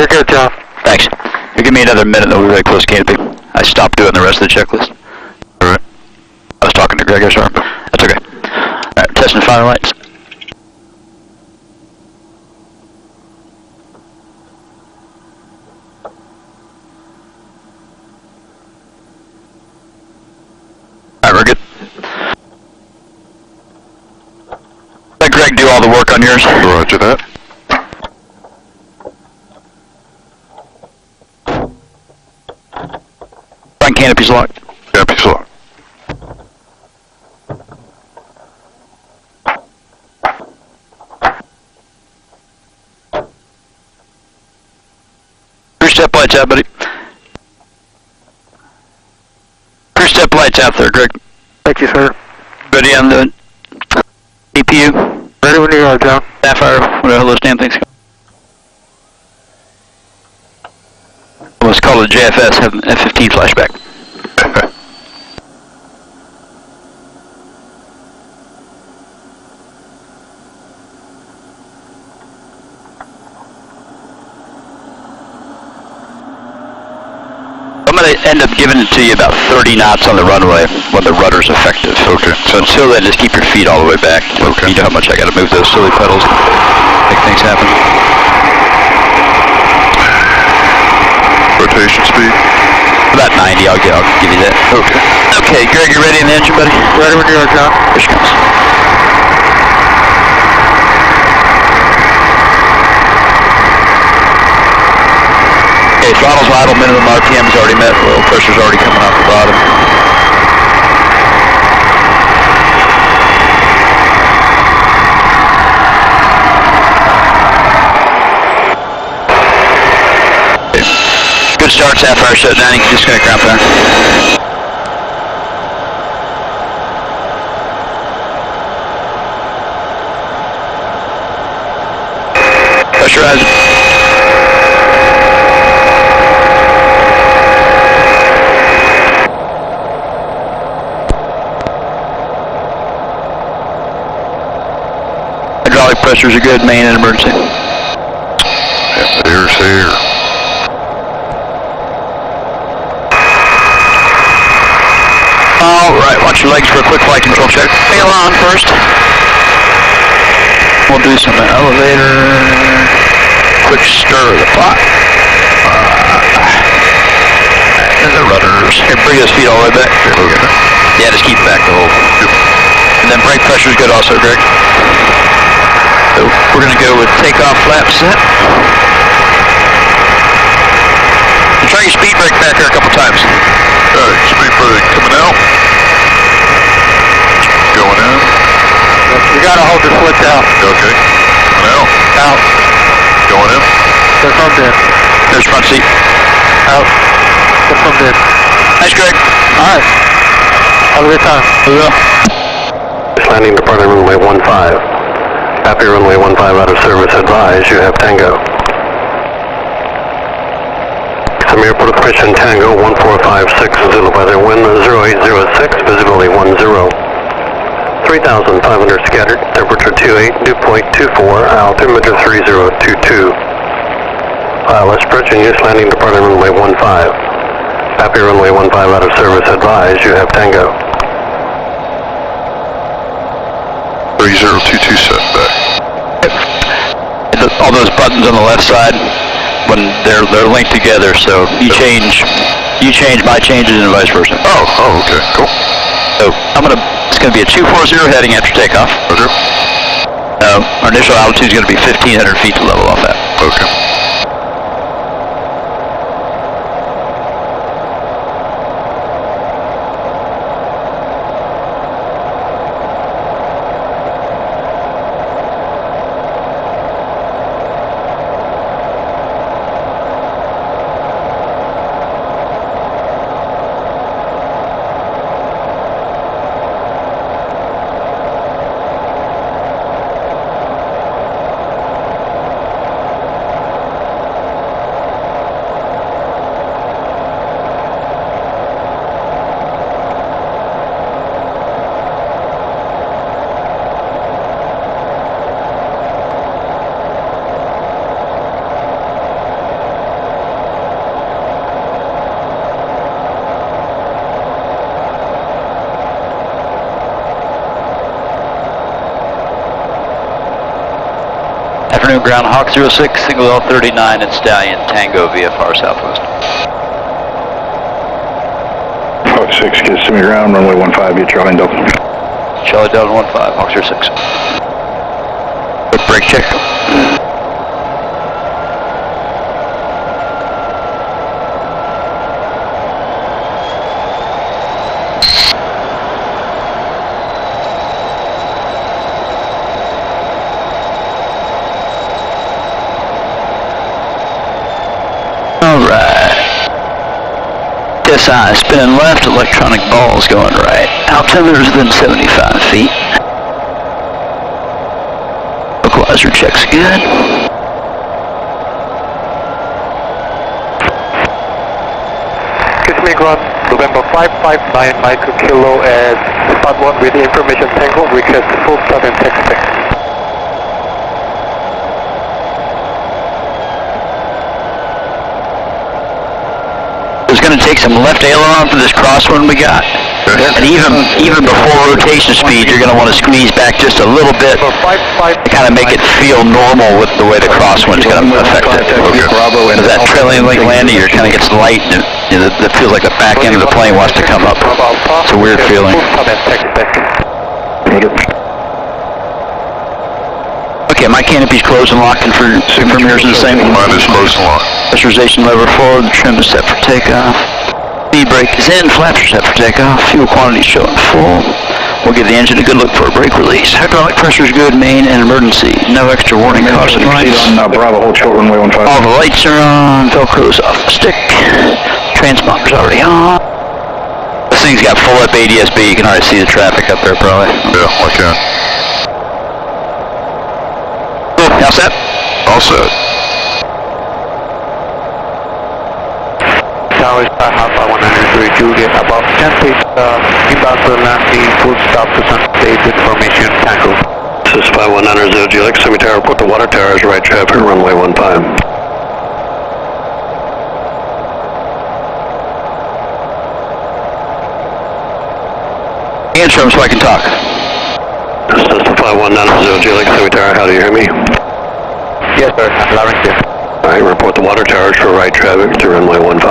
You're good, John. Thanks. You give me another minute, and we'll be very close to canopy. I stopped doing the rest of the checklist. Alright. I was talking to Greg, sorry. That's okay. Alright, testing final lights. Alright, we're good. Let Greg do all the work on yours. Roger that. Front canopy's locked. Canopy's locked. Cruise step lights out, buddy. Cruise step lights out there, Greg. Thank you, sir. Ready on the APU? Ready when you are, John. Sapphire, whatever those damn things. Let's call it JFS, have an F-15 flashback. I'm going to end up giving it to you about 30 knots on the runway when the rudder's effective. Okay. So until then, just keep your feet all the way back. Okay. You know how much I got to move those silly pedals to make things happen. Rotation speed? About 90, I'll give you that. Okay. Okay, Greg, you ready in the engine, buddy? Ready when you are, John. Here she comes. Okay, throttle's idle, minimum RPM's already met, oil pressure's already coming off the bottom. Good start, Sapphire shut down, you can disconnect ground power. Pressurize. Hydraulic pressures are good, main and emergency. Yeah, there's there. Alright, watch your legs for a quick flight control check. Tail on first. We'll do some elevator. Quick stir of the pot. And the rudders. Here, bring those feet all the way back. Okay. Yeah, just keep it back the whole. And then brake pressure is good also, Greg. So we're going to go with takeoff flap set. And try your speed brake back here a couple times. Speed brake coming out. Going in. You gotta hold the foot down. Okay. Coming out. Out. Going in. They're thumbed in. There's front seat. Out. They're thumbed in. Thanks, Greg. Alright. Have a good time. Landing departing runway 15. Happy runway 15 out of service. Advise you have Tango. Kissimmee Airport approaching Tango 1456 Zulu by their wind 0806, visibility 10. 3,500 scattered, temperature 28, dew point 24, altimeter 3022. ILS approach and use landing departing runway 15. Happy runway 15 out of service. Advise you have Tango. 3022 setback. All those buttons on the left side, when they're linked together, so you change my changes and vice versa. Oh, okay, cool. So it's gonna be a 240 heading after takeoff. Roger. Our initial altitude is gonna be 1,500 feet to level off at. Okay. Afternoon ground, Hawk 06, single L-39 and Stallion, Tango VFR Southwest. Hawk 6, Kissimmee ground, runway 15, get Charlie Delta. Charlie Delta 15, Hawk 06. Quick brake check. SI spinning left, electronic balls going right. Altimeter is within 75 feet. Equalizer checks good. Kissimmee ground, November 559 Micro Kilo at spot 1 with information tango, request full stop and text back. It's going to take some left aileron for this crosswind we got. And even before rotation speed, you're going to want to squeeze back just a little bit to kind of make it feel normal with the way the crosswind's going to affect it. Bravo, and that trailing link landing, it kind of gets light and it feels like the back end of the plane wants to come up. It's a weird feeling. Okay, my canopy's closed and locked, and for mirrors are the same. Mine is closed and locked. Pressurization lever forward, trim is set for takeoff. Speed brake is in, flaps are set for takeoff. Fuel quantity showing full. We'll give the engine a good look for a brake release. Hydraulic pressure is good, main and emergency. No extra warning caution lights. On Bravo, hold short runway 15. All the lights are on, Velcro's off the stick. Transponder's already on. This thing's got full up ADS-B, you can already see the traffic up there probably. Yeah, I can. All set? All set. Tower is Alpha 103 Juliet, about 10 feet inbound for landing, full stop to Sunday information tango. This is 5190 Juliet, Kissimmee Tower, report the water tower is right traffic, runway 15. Answer him so I can talk. This is the 5190 Juliet, Kissimmee Tower, how do you hear me? Yes, sir. Loud and clear. All right, report the water towers for right traffic to runway 15.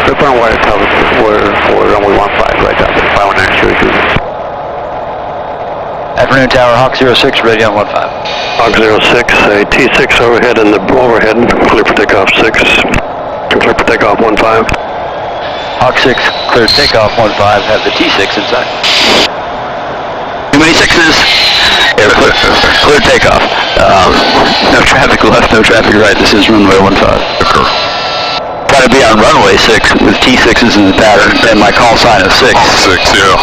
Report water towers for runway 15, right traffic, 5190. Afternoon tower, Hawk 06, ready on 15. Hawk 06, a T6 overhead in the overhead, clear for takeoff 6. Clear for takeoff 15. Hawk 6, clear takeoff 15, have the T6 inside. Too many sixes. Yeah, clear takeoff. No traffic left, no traffic right. This is runway 15. Got to be on runway 6 with T6s in the pattern, and my call sign is 6. 6, yeah.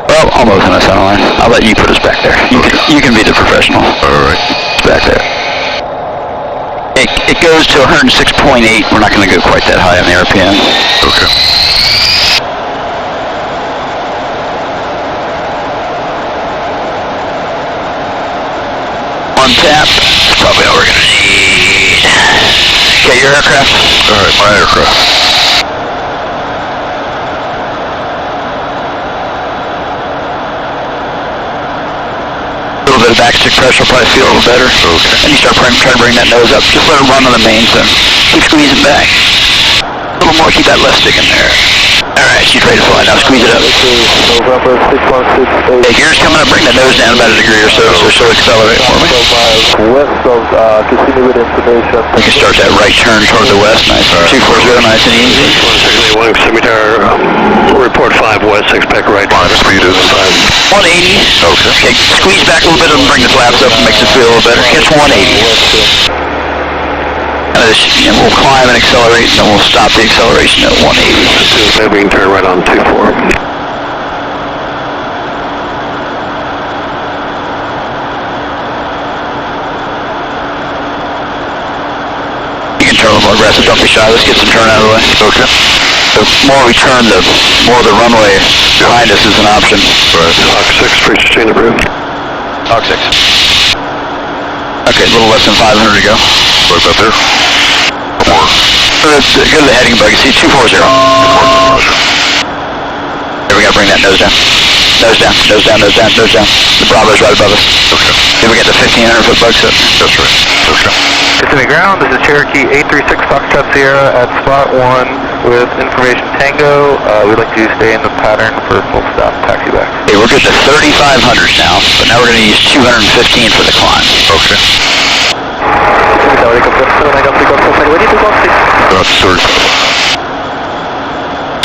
Well, almost on a center line. I'll let you put us back there. You can be the professional. All right. It's back there. It goes to 106.8. We're not going to go quite that high on the RPM. Okay. On tap, probably all we're going to need. Okay, your aircraft? All right, my aircraft. A little bit of backstick pressure will probably feel a little better. Okay. And you start trying to bring that nose up. Just let it run on the main, so keep squeezing back. A little more, keep that left stick in there. Alright, she's ready to fly now. Squeeze it up. November 616. Hey, gear's coming up. Bring that nose down about a degree or so, so she'll accelerate for me. West of Kissimmee with information. We can start that right turn toward the west. Nice. 240, nice and easy. 1 Kissimmee Tower, report 5 west, expect right. 5 speed is 180. Okay. Okay, squeeze back a little bit and bring the flaps up and makes it feel a little better. Catch 180. And we'll climb and accelerate, and then we'll stop the acceleration at 180. Maybe we can turn right on 24. You can turn a little more aggressive, don't be shy. Let's get some turn out of the way. Okay. The more we turn, the more the runway behind us is an option. Right. Hawk 6, preacher chain approved. Hawk 6. Okay, a little less than 500 to go. Right about there. Go to the heading bug. See 240. we gotta bring that nose down. Nose down, nose down, nose down, nose down. The Bravo's right above us. Okay. Then we got the 1,500 foot bug set. That's right. Okay. Kissimmee ground, this is Cherokee 836 Foxtrot Sierra at spot 1 with information Tango. We'd like to stay in the pattern for full stop taxi back. Okay, we're good to 3,500 now, but now we're gonna use 215 for the climb. Okay. That's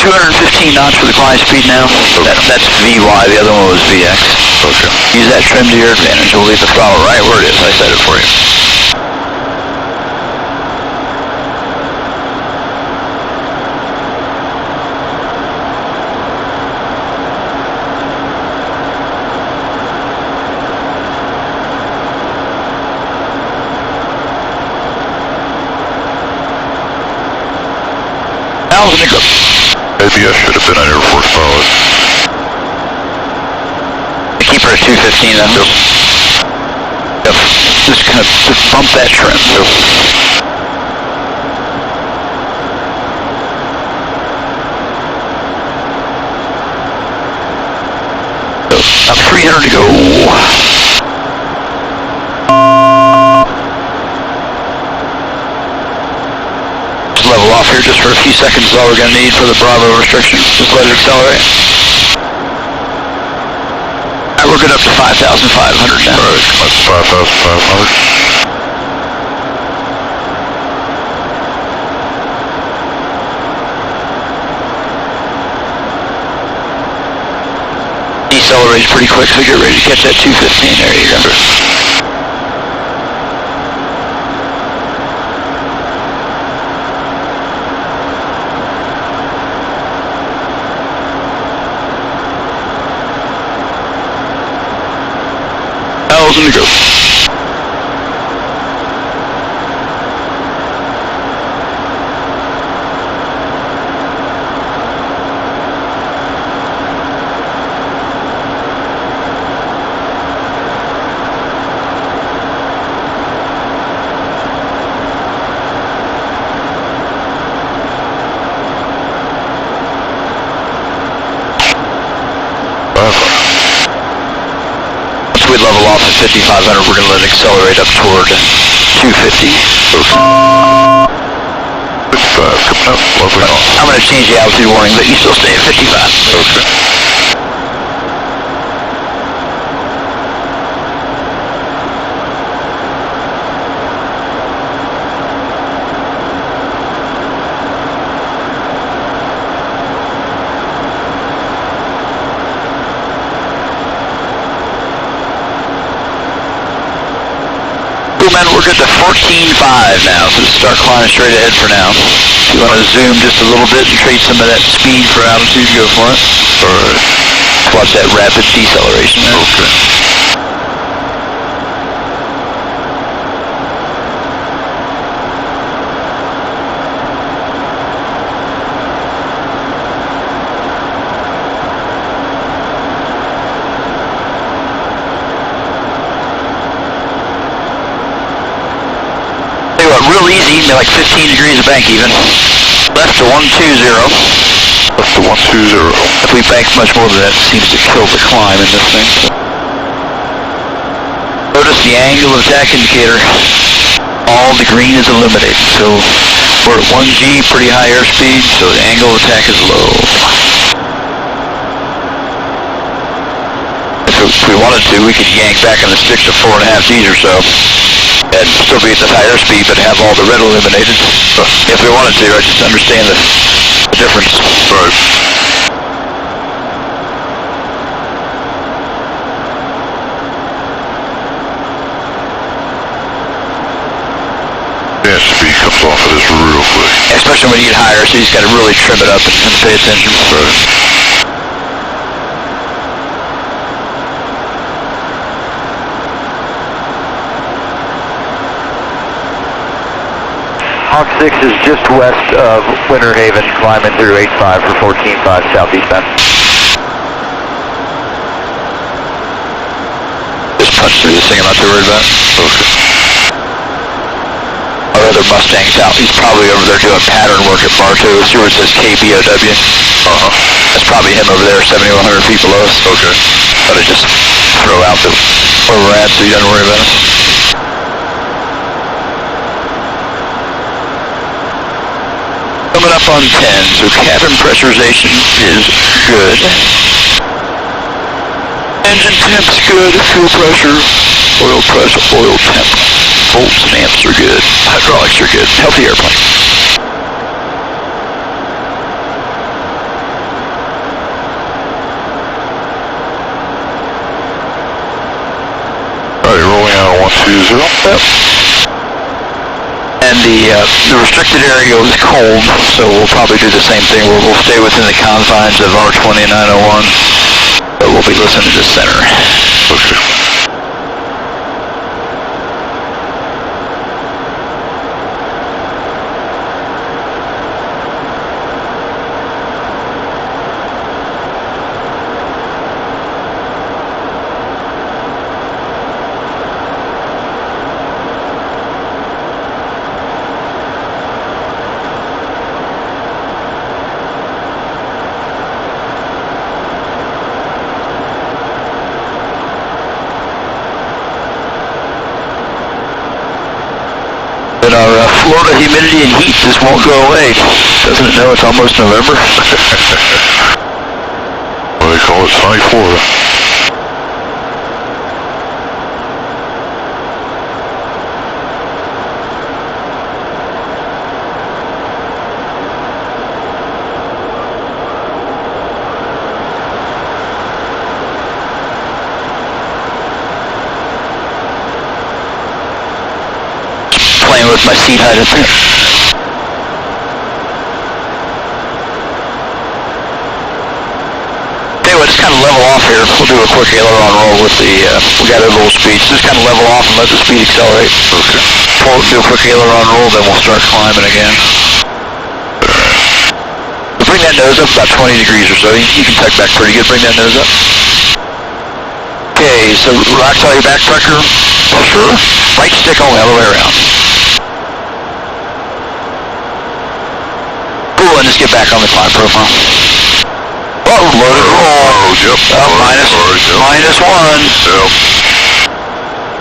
215 knots for the climb speed now. That's VY, the other one was VX. Okay. Use that trim to your advantage. We'll leave the throttle right where it is. I set it for you. How's it go? ABS should have been on Air Force Pilot. Keep her at 215 then. Yep. Yep. Just kind of bump that trim. Yep. About 300 to go. Level off here just for a few seconds is all we're going to need for the Bravo restriction. Just let it accelerate. Alright, we're good up to 5,500 now. Alright, that's 5,500. Decelerates pretty quick, so get ready to catch that 215. There you go. In the go. We level off at 5,500, we're going to let it accelerate up toward 250. 55, coming up, lovely. I'm going to change the altitude warning, but you still stay at 55. Okay. Men, we're good to 14.5 now, so start climbing straight ahead for now. If you want to zoom just a little bit and trade some of that speed for altitude, go for it. Alright. Watch that rapid deceleration there. Okay. Real easy, like 15 degrees of bank even. Left to 120. Left to 120. If we bank much more than that, it seems to kill the climb in this thing. Notice the angle of attack indicator. All the green is illuminated. So we're at 1G, pretty high airspeed, so the angle of attack is low. If we wanted to, we could yank back on the stick to 4.5 Gs or so. And still be at the higher speed, but have all the red illuminated. If we wanted to, I just understand the difference. Right. Yeah, speed comes off of this real quick. Especially when you get higher, so you just got to really trim it up and pay attention. Right. Hawk 6 is just west of Winter Haven, climbing through 85 for 14.5 southeast bend. Just punch through this thing, I'm not too worried about. Okay. our other Mustang's out. He's probably over there doing pattern work at Bartow. See where it says KBOW? That's probably him over there, 7,100 feet below us. Okay. But I just throw out where we're at so you don't worry about us. Coming up on 10, so cabin pressurization is good. Engine temp's good, fuel pressure, oil temp. Volts and amps are good, hydraulics are good, healthy airplane. Alright, rolling out on 120. Yep. And the restricted area is cold, so we'll probably do the same thing. We'll stay within the confines of R2901, but we'll be listening to center. Okay. But our Florida humidity and heat just won't go away. Doesn't it know it's almost November? Well, they call it sunny Florida. Playing with my seat height up here. Anyway, just kind of level off here. We'll do a quick aileron roll with the, we got a little speed. So just kind of level off and let the speed accelerate. Okay. Do a quick aileron roll, then we'll start climbing again. Bring that nose up about 20 degrees or so. You can tuck back pretty good. Bring that nose up. Okay, so relax all your back pressure. Sure. Right stick only all the way around. Cool, and just get back on the climb profile. Oh, load it roll. Oh, yep. Minus one. Yep.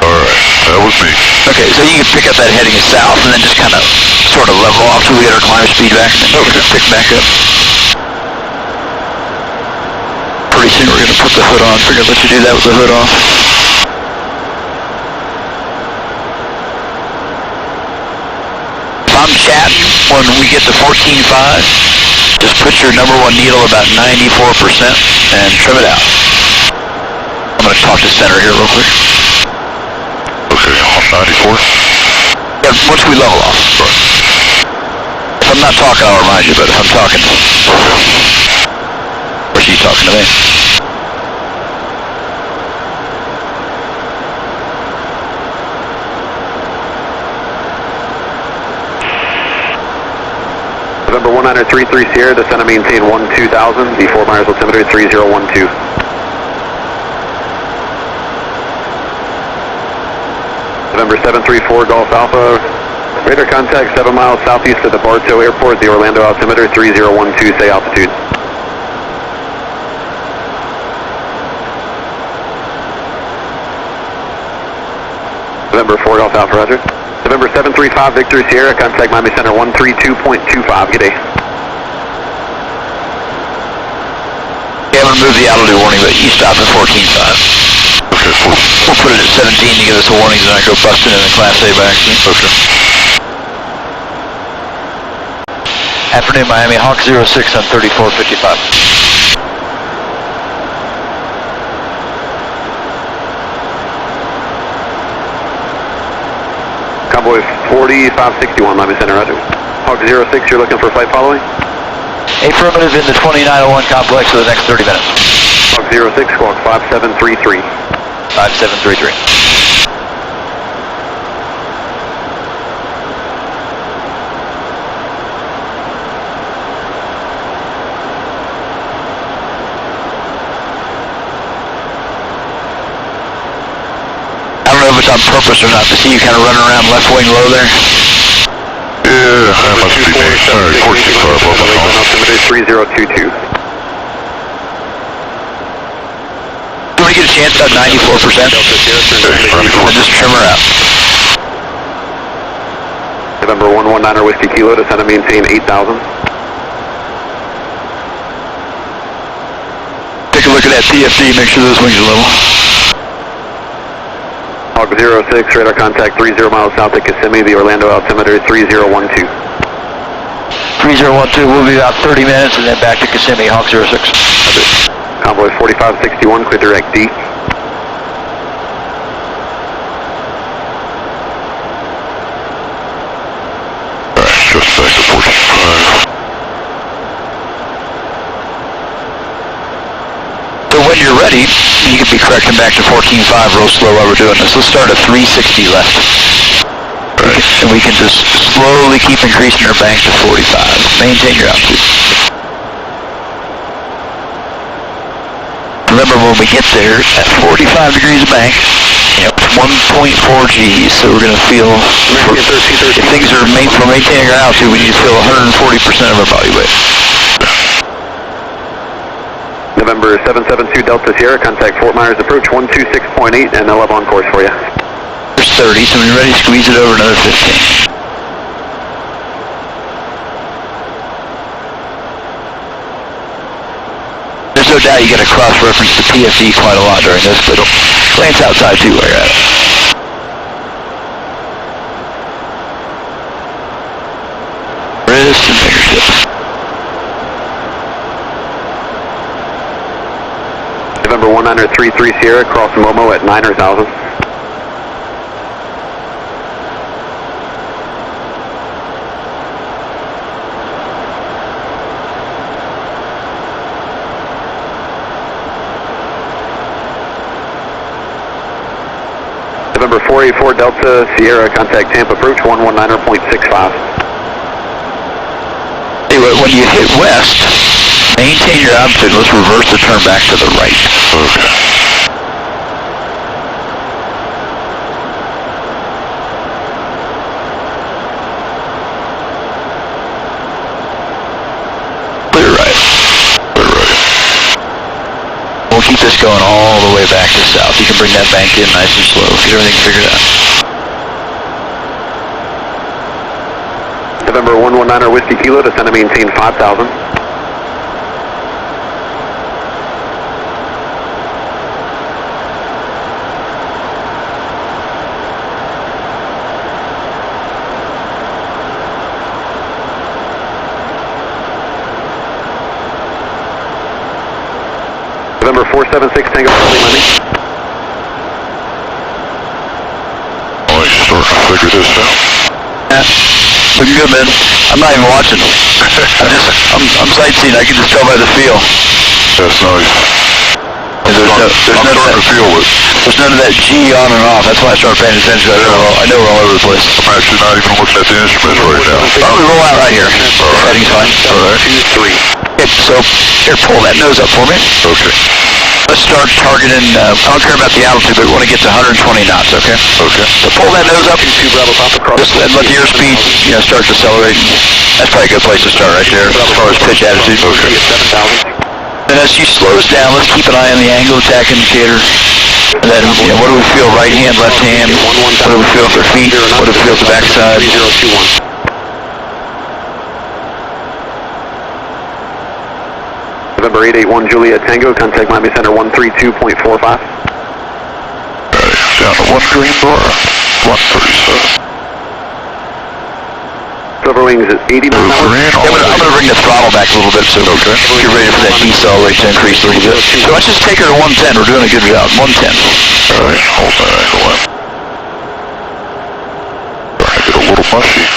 Alright, that was me. Okay, so you can pick up that heading south and then just kind of sort of level off till we get our climb speed back and then pick back up. Pretty soon we're going to put the hood on. Figured let you do that with the hood off. If I'm chatting when we get to 14.5, just put your number one needle about 94% and trim it out. I'm going to talk to center here real quick. Okay, on 94. Yeah, once we level off. Right. If I'm not talking, I'll remind you, but if I'm talking, or she's talking to me. November 1933 Sierra, descend and maintain 12,000, the 4 miles altimeter 3012. November 734 Golf Alpha, radar contact 7 miles southeast of the Bartow Airport, the Orlando altimeter 3012, say altitude. November 4 Golf Alpha, roger. November 735 Victor Sierra, contact Miami Center 132.25, good day. Yeah, I'm going to move the altitude warning, but you stop at 14.5. Okay, We'll put it at 17 to give us a warning so I go busting in the Class A by accident. okay. Afternoon, Miami, Hawk 06 on 3455. Convoy 4561, Miami Center, roger. Hawk 06, you're looking for flight following? Affirmative in the 2901 complex for the next 30 minutes. Hawk 06, squawk 5733. 5733. I don't know if it's on purpose or not to see you kind of running around left wing low there. Yeah, that must be me. Sorry, 465 above my phone. Altimeter 3022. Do we get a chance at 94%? And just trim her out. November 119er Whiskey Kilo, descend and maintain 8,000. Take a look at that PFD, make sure those wings are level. Hawk 06, radar contact 30 miles south of Kissimmee, the Orlando altimeter 3012. 3012, we'll be about 30 minutes and then back to Kissimmee, Hawk 06. Convoy 4561, clear direct D. Just back to 45. So when you're ready, you can be correcting back to 14.5 real slow while we're doing this. Let's start at 360 left. And we can just slowly keep increasing our bank to 45. Maintain your altitude. Remember when we get there at 45 degrees of bank, 1.4 Gs, so we're going to feel, if things are we're maintaining our altitude, we need to feel 140% of our body weight. November 772 Delta Sierra, contact Fort Myers approach 126.8 and 11 on course for you. There's 30, so when you're ready, squeeze it over another 15. There's no doubt you got to cross-reference the PFD quite a lot during this, but glance outside too while you're at it. Wrist and fingertips. November 1933 Sierra, cross Momo at 9,000. November 484 Delta Sierra, contact Tampa approach 119.65. Anyway, when you hit west, maintain your altitude. Let's reverse the turn back to the right. Okay. Clear right. Clear right. We'll keep this going all the way back to south. You can bring that bank in nice and slow. Get everything figured out. November 119er Whiskey Kilo, descend and maintain 5,000. November 476 Tango Charlie Money. Oh, you starting to figure this out? Yeah, looking good, man. I'm not even watching. I'm sightseeing. I can just tell by the feel. That's nice. And there's none of that G on and off. That's why I started paying attention. I know we're all over the place. I'm actually not even looking at the instruments right now. Why don't we roll out right here? Heading's fine. All right. 2, 3. Okay, so here, pull that nose up for me. Okay. Let's start targeting, I don't care about the altitude, but we want to get to 120 knots, okay? Okay. So pull that nose up, just let the airspeed, start accelerating. That's probably a good place to start right there, as far as pitch attitude. Okay. And as she slows down, let's keep an eye on the angle attack indicator. And then, what do we feel, right hand, left hand? What do we feel with our feet? What do we feel with the backside? November 881 Juliet Tango, contact Miami Center 132.45. Down to 1 green bar, 137. Silver Wings at 80 miles an hour. I'm going to bring the throttle back a little bit, so get ready for that deceleration to increase a little bit. So let's just take her to 110. We're doing a good job. 110. All right, hold that angle in. Starting to get a little mushy.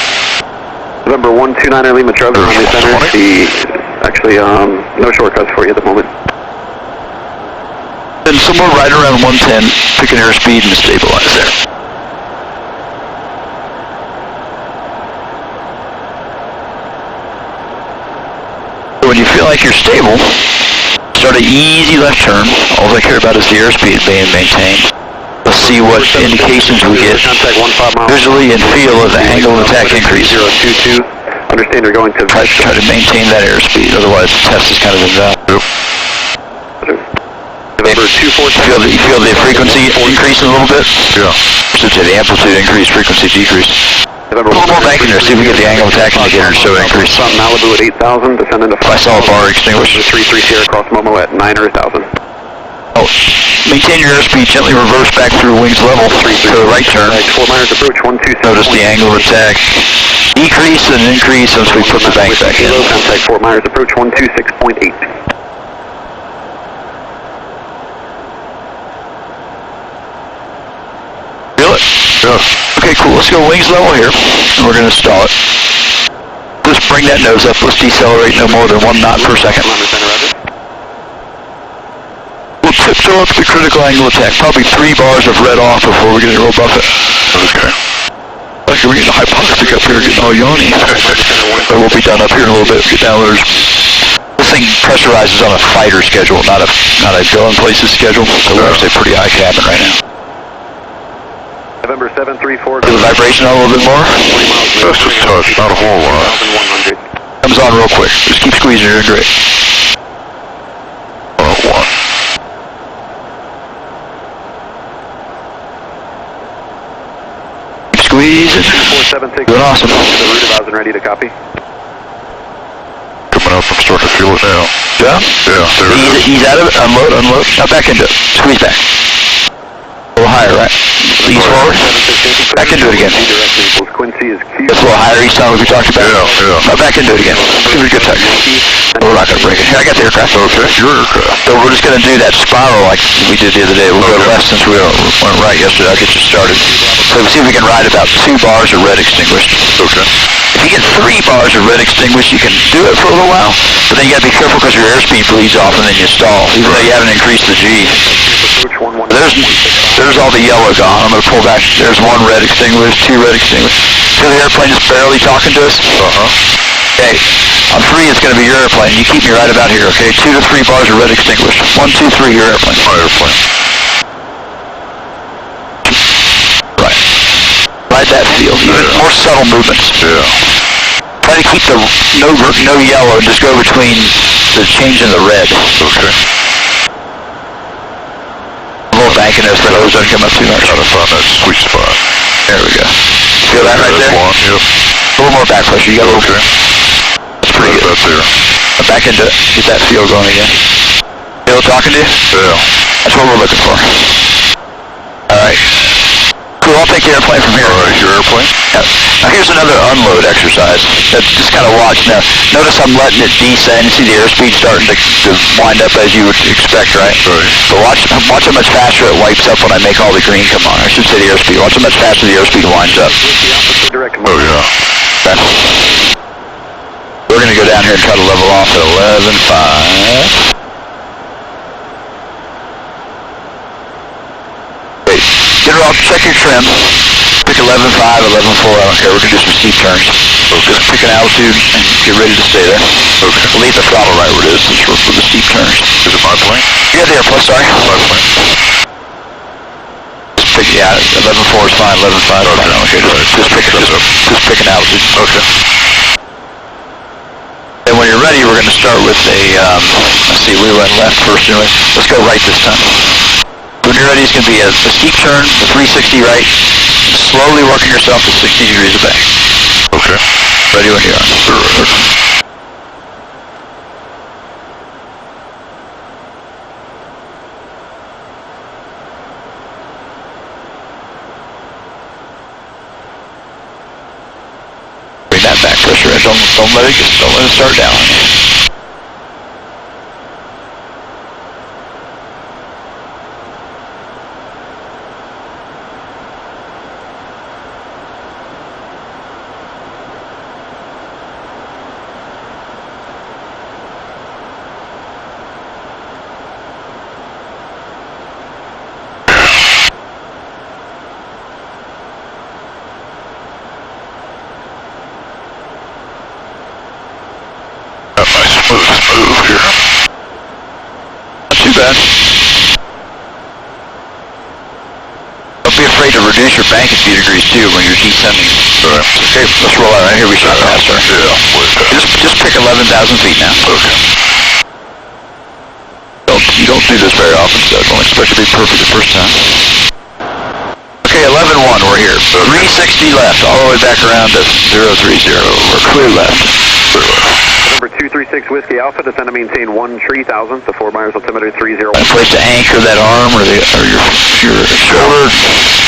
November 129er Lima Charlie, Miami Center. Actually, no shortcuts for you at the moment. Then somewhere right around 110, pick an airspeed and stabilize there. So when you feel like you're stable, start an easy left turn. All I care about is the airspeed being maintained. The see what indications we get visually and feel of the angle of attack increase. 022. Understand you're going to... Try to maintain that airspeed, otherwise the test is kind of invalid. November 247. You feel the frequency increase a little bit? Yeah. Should say the amplitude increase, frequency decrease. A little more bank in there, see if we get the angle of attack indicator to show increase. From Malibu at 8,000, descend into... If I saw a bar extinguished. 33 Sierra across Momo at 900,000. Oh, maintain your airspeed, gently reverse back through wings level for the right turn. 4 miners approach, 127. Notice the angle of attack decrease and increase once we put the bank back in. Contact 4 miners approach, 126.8. Feel it? Yeah. Okay, cool. Let's go wings level here, and we're going to stall it. Just bring that nose up. Let's decelerate no more than 1 knot per second. We'll tiptoe up to the critical angle attack. Probably 3 bars of red off before we get a real buffet. Okay. Like we're getting hypoxic up here, getting all yawny. But we'll be done up here in a little bit. Get down there. This thing pressurizes on a fighter schedule, not a going places schedule. So we're actually pretty high cabin right now. November 734. Feel the vibration on a little bit more? Just a touch, not a whole lot. 1,100. Comes on real quick. Just keep squeezing, you're doing great. 1. Keep squeezing. 476. Doing awesome. The route of ready to copy. Coming up, I'm starting to feel it now. Yeah? Yeah, there it is. Ease out of it, unload. Now back into it. Squeeze back. A little higher, right? Ease forward. Back into it again. Quincy is Q. That's a little higher east time we talked about. Yeah. Now back into it again. Give it a good tug. We're not going to break it. Here, I got the aircraft. Okay, your aircraft. So we're just going to do that spiral like we did the other day. We'll go left since we went right yesterday. I'll get you started. So we'll see if we can ride about 2 bars of red extinguished. Okay. If you get 3 bars of red extinguished, you can do it for a little while. But then you got to be careful because your airspeed bleeds off and then you stall, even though you haven't increased the G. There's all the yellow gone. I'm going to pull back. There's 1 red extinguished, 2 red extinguished. So the airplane is barely talking to us. Okay, on 3 it's going to be your airplane. You keep me right about here, okay? 2 to 3 bars of red extinguished. 1, 2, 3, your airplane. My airplane. Right. Ride that field. Even more subtle movements. Yeah. Try to keep the no yellow and just go between the change in the red. Okay. A little bank in there so the nose doesn't come up too much. Trying to find that sweet spot. There we go. Feel that right there? One, yep. A little more back pressure. You got a little. Okay. That's pretty good. Right there. Now back into it. Get that feel going again. Feel talking to you? Yeah. That's what we're looking for. Alright. Cool, I'll take the airplane from here. Alright, your airplane? Yeah. Now here's another unload exercise. Just kind of watch now. Notice I'm letting it descend. See the airspeed starting to wind up as you would expect, right? Right. But watch how much faster it wipes up when I make all the green come on. I should say the airspeed. Watch how much faster the airspeed winds up. Oh, yeah. Okay. We're going to go down here and try to level off at 11.5. Get her off, check your trim. Pick 11.5, 11.4, I don't care. We're going to do some steep turns. So just pick an altitude and get ready to stay there. Okay. We'll leave the throttle right where it is since we're for the steep turns. Is it my plane? You got the airplane, sorry. My plane. Just pick, yeah, 11.4 is fine, 11.5 is fine. Okay, just pick an altitude. Okay. And when you're ready, we're going to start with a, let's see, we went left first anyway. Let's go right this time. When you're ready, it's going to be a steep turn, a 360 right, slowly working yourself to 60 degrees of back. Okay. Ready when you are. Bring that back pressure in. Don't let it start down. Smooth here. Not too bad. reduce your bank a few degrees too when you're descending. Alright. Okay, let's roll out right here. We shot past her. Yeah. Just pick 11,000 feet now. Okay. You don't do this very often, so don't expect to be perfect the first time. Okay, 11-1, we're here. 360 left, all the way back around to 030. We're clear left. Number 236 Whiskey Alpha, descend and maintain 13,000 to 4 miles altimeter 30. A place to anchor that arm or your shoulder,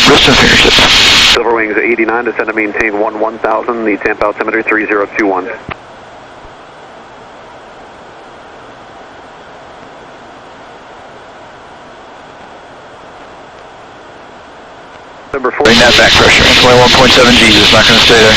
wrist and fingertips. Silver Wings 89, descend and maintain 11,000, the Tampa altimeter 3021. Number 4. Bring that back pressure. 21.7 G's, it's not going to stay there.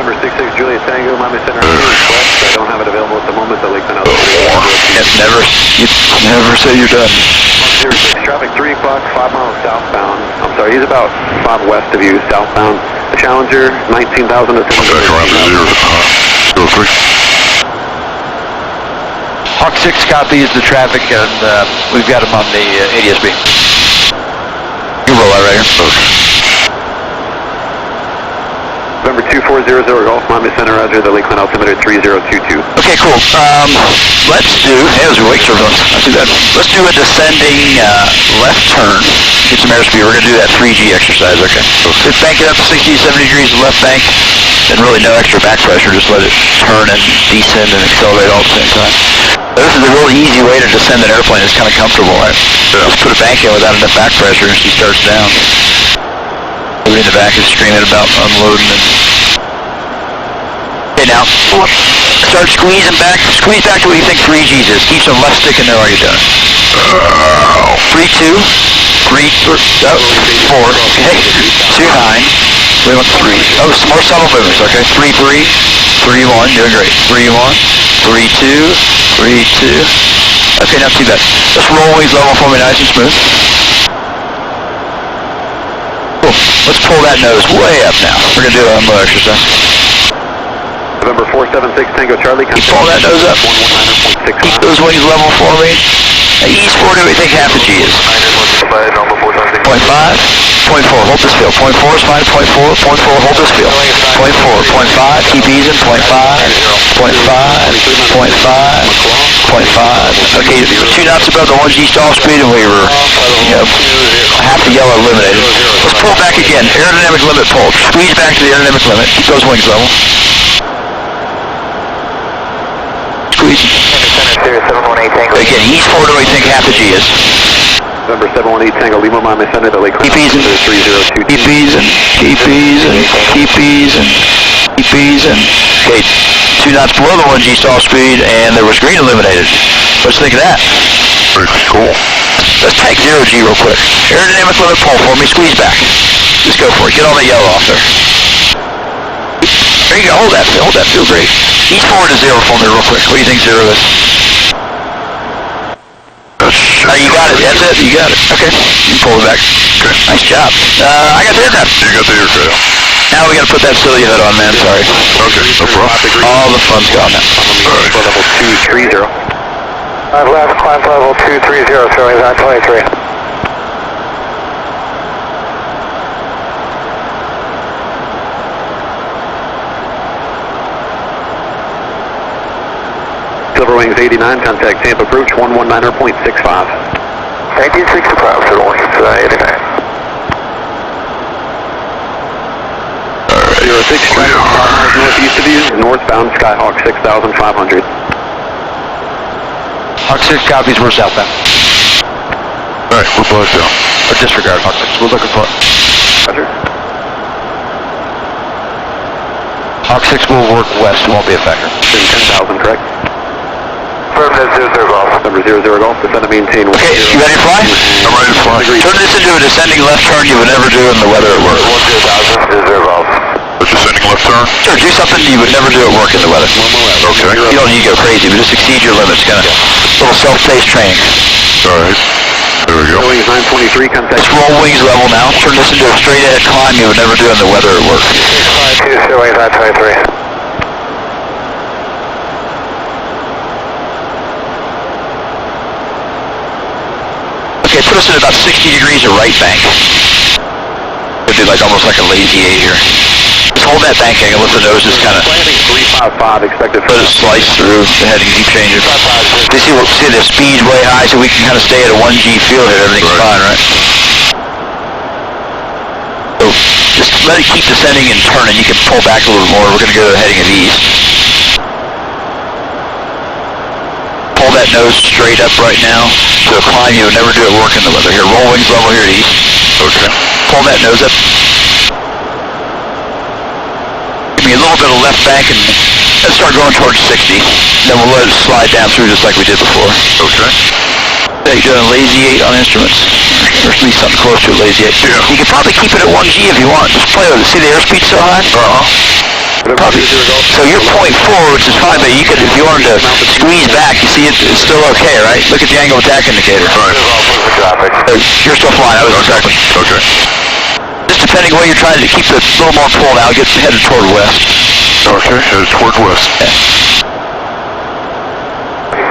Number 66 Juliet Tango, Miami Center, request. I don't have it available at the moment, so Lake Canal. You never say you're done. 06 traffic 3 o'clock, 5 miles southbound. I'm sorry, he's about 5 west of you, southbound. The Challenger, 19,000 to 7,000. Back around to 03. Hawk 6 copies the traffic, and we've got him on the ADSB. You roll out right here. November 2400 Golf, Miami Center, Roger, the Lakeland altimeter 3022. Okay, cool. Let's do, hey, those are wake turbulence. Let's do that. Let's do a descending left turn. Get some airspeed. We're going to do that 3G exercise, okay? Just bank it up to 60, 70 degrees to left bank. And really no extra back pressure. Just let it turn and descend and accelerate all at the same time. This is a really easy way to descend an airplane. It's kind of comfortable, right? Just put a bank in without enough back pressure and she starts down. Everybody in the back is screaming about unloading and... Okay, now, start squeezing back. Squeeze back to what you think 3G's is. Keep some left stick in there while you're doing it. 3, 2, 3, 4, okay. 2, 9. We want 3. Oh, some more subtle movements, okay. 3, 3, 3, 1. Doing great. 3, 1, 3, 2, 3, 2. Okay, not too bad. Just roll wings level for me, nice and smooth. Cool. Let's pull that nose way up now. We're going to do a motor exercise. November 476 Tango Charlie. Keep pulling that nose up. Keep those wings level for me. Ease forward to what you think half the G is. 0.5, 0.4, hold this field. 0.4 is fine, 0.4, 0.4, hold this field. 0.4, 0.5, keep easing, 0.5, 0.5, 0.5, 0.5. Okay, 2 knots above the 1G stall speed and we were, half the yellow eliminated. Let's pull back again, aerodynamic limit pull. Squeeze back to the aerodynamic limit, keep those wings level. Squeeze. Again, ease forward to what you think half the G is. November 718 Tango Lima, Miami Center, the Lakeland altimeter 3022. Keep easing, keep easing, keep easing, keep easing. Okay, 2 knots below the 1G stall speed, and there was green eliminated. What's you think of that? Pretty cool. Let's take 0G real quick. Aerodynamic limit pull for me, squeeze back. Just go for it, get all that yellow off there. There you go, hold that, feel great. Ease forward to 0 for me real quick. What do you think 0 is? You got it, that's it, you got it. Okay, you can pull it back. Okay. Nice job. I got the aircraft. You got the aircraft. Now we got to put that silly hood on, man, sorry. Okay, no problem. All the fun's gone now. Alright. Level 230. I've left, climb level 230, showing on 23. Silver Wings 89, contact Tampa approach 119.65. 1965, Silver Wings 89. 06, 5 miles northeast of you, northbound Skyhawk 6,500. Hawk 6 copies, we're southbound. Alright, we're black down. Or disregard Hawk 6, we're looking for it. Roger. Hawk 6 will work west, it won't be a factor. 10,000, correct? Affirmative, 00 Golf. Number 00 Golf, descend to maintain 1. Okay, you ready to fly? I'm ready to fly. Turn this into a descending left turn you would never do in the weather at work. 10,000, 00 Golf. A descending left turn? Sure, do something you would never do at work in the weather. Okay. You don't need to go crazy, but just exceed your limits, kind of little self-paced training. Alright. There we go. Silver Wings 923, contact. Let's roll wings level now. Turn this into a straight ahead climb you would never do in the weather at work. 2, Silver Wings 923. put us at about 60 degrees of right bank. Would be like almost like a lazy A here. Just hold that bank angle, let the nose just kind of expected let it slice through the heading deep changer. You see the speed's way high, so we can kind of stay at a 1G feel here. Everything's fine, right? So just let it keep descending and turning. You can pull back a little more. We're going to go to the heading of east. Pull that nose straight up right now. So a climb you would never do at work in the weather. Here, roll wings level here at east. Okay. Pull that nose up. Give me a little bit of left bank and let's start going towards 60. Then we'll let it slide down through just like we did before. Okay. You're doing a lazy 8 on instruments. Or at least something close to a lazy 8. Yeah. You can probably keep it at 1G if you want. Just play with it. See the airspeed so high? Probably. So you're 0.4, which is fine, but you could, if you wanted to squeeze back, you see it's still okay, right? Look at the angle of attack indicator. Right. You're still fine. I was exactly. Okay. Just depending on what you're trying to keep it a little more pulled out, get headed toward west. Okay, headed toward west.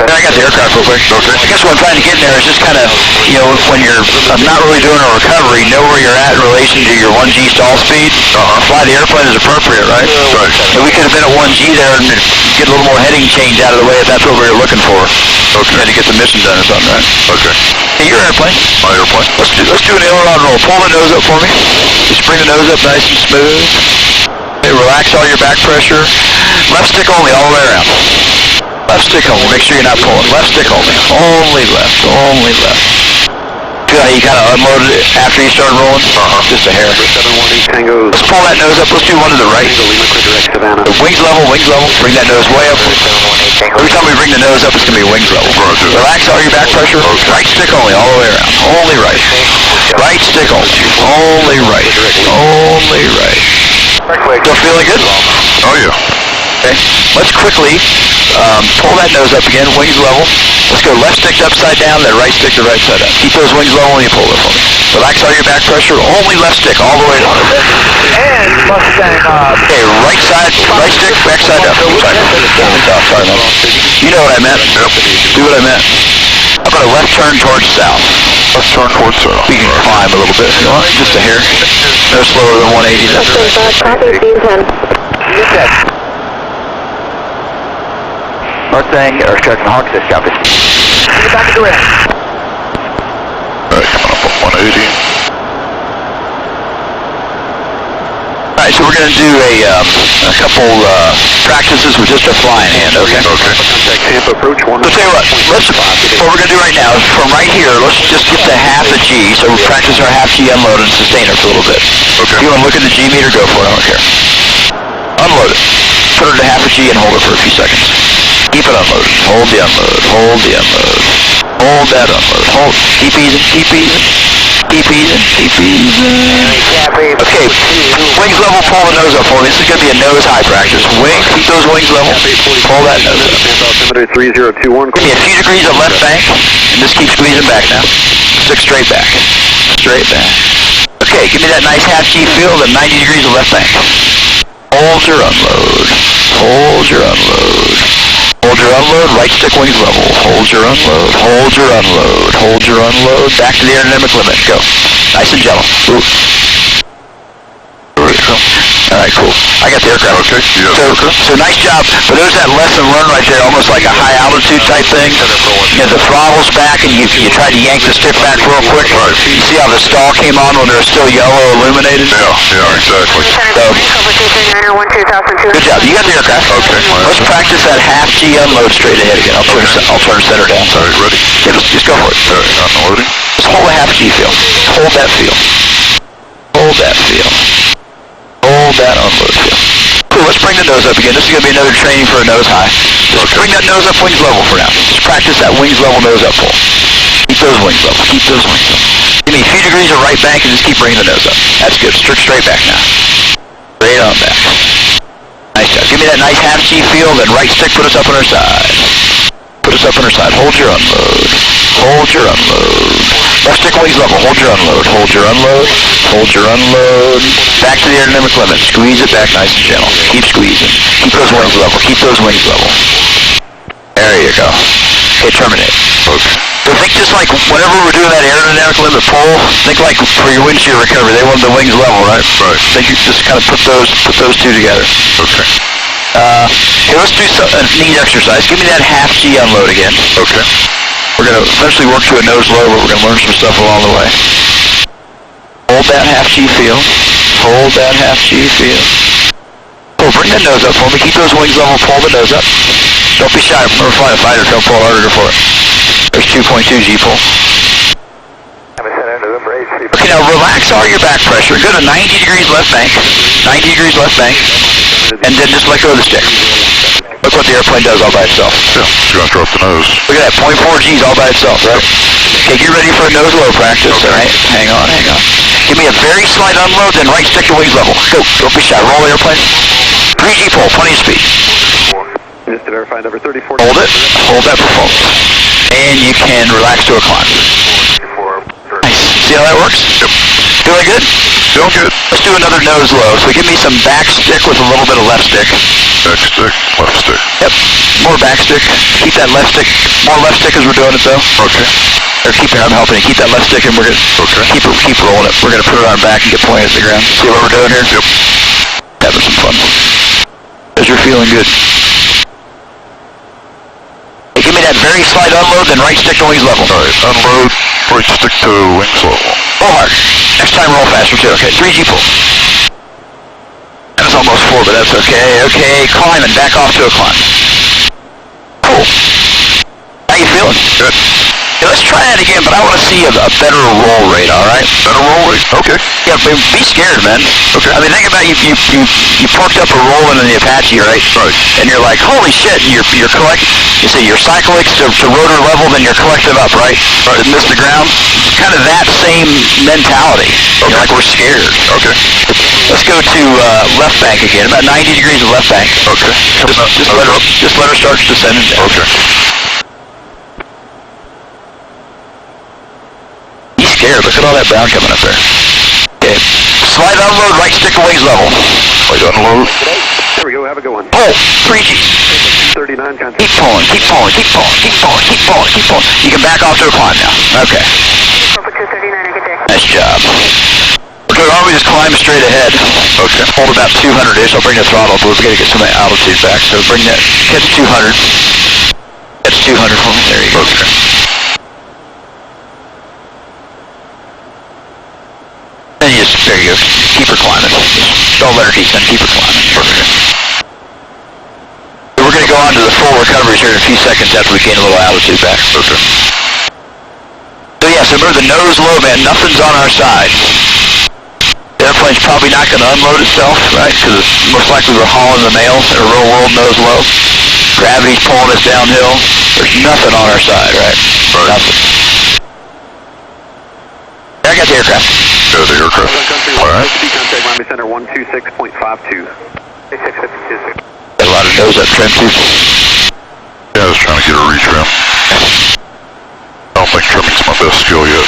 I got the aircraft real quick. Okay. I guess what I'm trying to get in there is just kind of, you know, when you're not really doing a recovery, know where you're at in relation to your 1G stall speed. Fly the airplane is appropriate, right? Right. And we could have been at 1G there and get a little more heading change out of the way if that's what we were looking for. Okay. And to get the mission done or something, right? Okay. Hey, your airplane. My airplane. Let's do an aileron roll. Pull the nose up for me. Just bring the nose up nice and smooth. Hey, relax all your back pressure. Left stick only all the way around. Left stick only. Make sure you're not pulling. Left stick only. Only left. Only left. Feel how you kind of unloaded it after you started rolling? Just a hair. Let's pull that nose up. Let's do one to the right. Wings level, wings level. Bring that nose way up. Every time we bring the nose up, it's going to be wings level. Relax all your back pressure. Right stick only, all the way around. Only right. Right stick only. Only right. Only right. Still feeling good? Oh, yeah. Okay. Let's quickly pull that nose up again, wings level. Let's go left stick upside down, then right stick to right side up. Keep those wings level when you pull it for me. Relax all your back pressure, only left stick all the way down. And Mustang, Okay, right stick, back side up. Sorry, man. You know what I meant. Yep. Do what I meant. How about a left turn towards south? Let's turn towards south. We can climb a little bit if you want, just a hair. No slower than 180. Mustang, or Striking Hawk, this copy. get back to the rim. Alright, coming up on 180. Alright, so we're going to do a couple practices with just a flying hand, okay? Okay. Contact Tampa approach 1. So tell you what we're going to do right now is from right here, let's just get to half a G, so we'll practice our half G unload and sustain it for a little bit. Okay. If you want to look at the G meter, go for it, I don't care. Unload it. Put it to half a G and hold it for a few seconds. Keep it unloaded. Hold the unload. Hold the unload. Hold that unload. Hold. Keep easing. Keep easing. Keep easing. Keep easing. Okay. Wings level. Pull the nose up for me. This is going to be a nose high practice. Wings. Keep those wings level. Pull that nose up. Altimeter 3021. Give me a few degrees of left bank, and just keep squeezing back now. Stick straight back. Straight back. Okay. Give me that nice half G feel, then 90 degrees of left bank. Hold your unload. Hold your unload. Hold your unload, right stick wings level. Hold your unload. Hold your unload. Hold your unload. Back to the aerodynamic limit. Go. Nice and gentle. Ooh. Alright, cool. I got the aircraft. Okay, yeah. So nice job. For those that lesson learn right there, almost like a high altitude type thing. You know, the throttle's back and you try to yank the stick back real quick. Right. You see how the stall came on when they're still yellow illuminated? Yeah, exactly. Good job. You got the aircraft. Okay. Let's practice that half G unload straight ahead again. I'll turn center down. Alright, ready? Yeah, just go for it. Alright, unloading. Just hold a half G feel. Hold that feel. Hold that feel. Hold that unload feel. Cool, let's bring the nose up again. This is going to be another training for a nose high. Just bring that nose up wings level for now. Just practice that wings level nose up pull. Keep those wings level. Keep those wings level. Give me a few degrees of right bank and just keep bringing the nose up. That's good. Straight back now. Straight on back. Nice job. Give me that nice half G feel, then right stick put us up on our side. Put us up on our side. Hold your unload. Hold your unload. Left stick wings level. Hold your unload. Hold your unload. Hold your unload. Back to the aerodynamic limit. Squeeze it back nice and gentle. Keep squeezing. Keep those wings level. Keep those wings level. There you go. Okay, terminate. Okay. So think just like whenever we're doing that aerodynamic limit pull, think like for your windshield recovery, they want the wings level, right? Right. Think you just kind of put those two together. Okay. Okay, let's do a neat exercise. Give me that half G unload again. Okay. We're going to eventually work to a nose low, but we're going to learn some stuff along the way. Hold that half G feel. Hold that half G feel. Pull, bring that nose up for me. Keep those wings level. Pull the nose up. Don't be shy. Remember, flying a fighter. Don't pull harder for it. There's 2.2 G pull. Okay, now relax all your back pressure. Go to 90 degrees left bank. 90 degrees left bank. And then just let go of the stick. Look what the airplane does all by itself. Yeah, you're going to drop the nose. Look at that, 0.4 G's all by itself, right? Okay, get ready for a nose low practice, all right? Hang on. Give me a very slight unload, then right stick to wings level. Go, don't be shy. Roll the airplane. 3 G pull, plenty of speed. Just to verify number 34. Hold it, hold that performance. And you can relax to a climb. Nice. See how that works? Yep. Feeling good? Feeling good. Let's do another nose low. So give me some back stick with a little bit of left stick. Back stick, left stick. Yep. More back stick. Keep that left stick. More left stick as we're doing it though. Okay. Or I'm helping you. Keep that left stick and we're gonna keep rolling it. We're gonna put it on our back and get pointed at the ground. See what we're doing here? Yep. Having some fun. Because you're feeling good. Hey, give me that very slight unload, then right stick to wings level. Alright, unload, right stick to wings level. Roll hard. Next time roll faster too. Okay, 3 G pull. That was almost 4, but that's okay. Okay, climbing. Back off to a climb. Cool. How you feeling? Good. Okay, let's try that again, but I want to see a better roll rate, all right? Better roll rate? Okay. Yeah, be scared, man. Okay. I mean, think about you parked up a rolling in the Apache, right? Right. And you're like, holy shit, you're collecting, you say you're cyclic to rotor level, then you're collective up, right? Right. And miss the ground. It's kind of that same mentality. Okay. You're like, we're scared. Okay. Let's go to left bank again, about 90 degrees of left bank. Okay. Just let her start descending down. Okay. He's scared. Look at all that brown coming up there. Okay. Slide unload, right stick to wings level. Right unload. There we go, have a good one. Pull. 3 G. 39 contact. Keep pulling. You can back off to a climb now. Okay. Nice job. Okay, why don't we just climb straight ahead? Okay. Hold about 200-ish. I'll bring the throttle up. We're going to get some altitude back. So bring that. Catch 200. Catch 200 for me. There you go. Okay. And you just, there you go. Keep her climbing. Don't let her descend. Keep her climbing. Perfect. So we're going to go on to the full recoveries here in a few seconds after we gain a little altitude back. Okay. So yeah, so remember the nose low, man. Nothing's on our side. The airplane's probably not going to unload itself, right? Because most likely we're hauling the mail in a real world nose low. Gravity's pulling us downhill. There's nothing on our side, right? Right. Nothing. I got the aircraft. Got the aircraft. Alright. Contact Miami Center 126.52. Got a lot of nose up trim too. Yeah, I was trying to get a retrim. I don't think trimming's my best skill yet.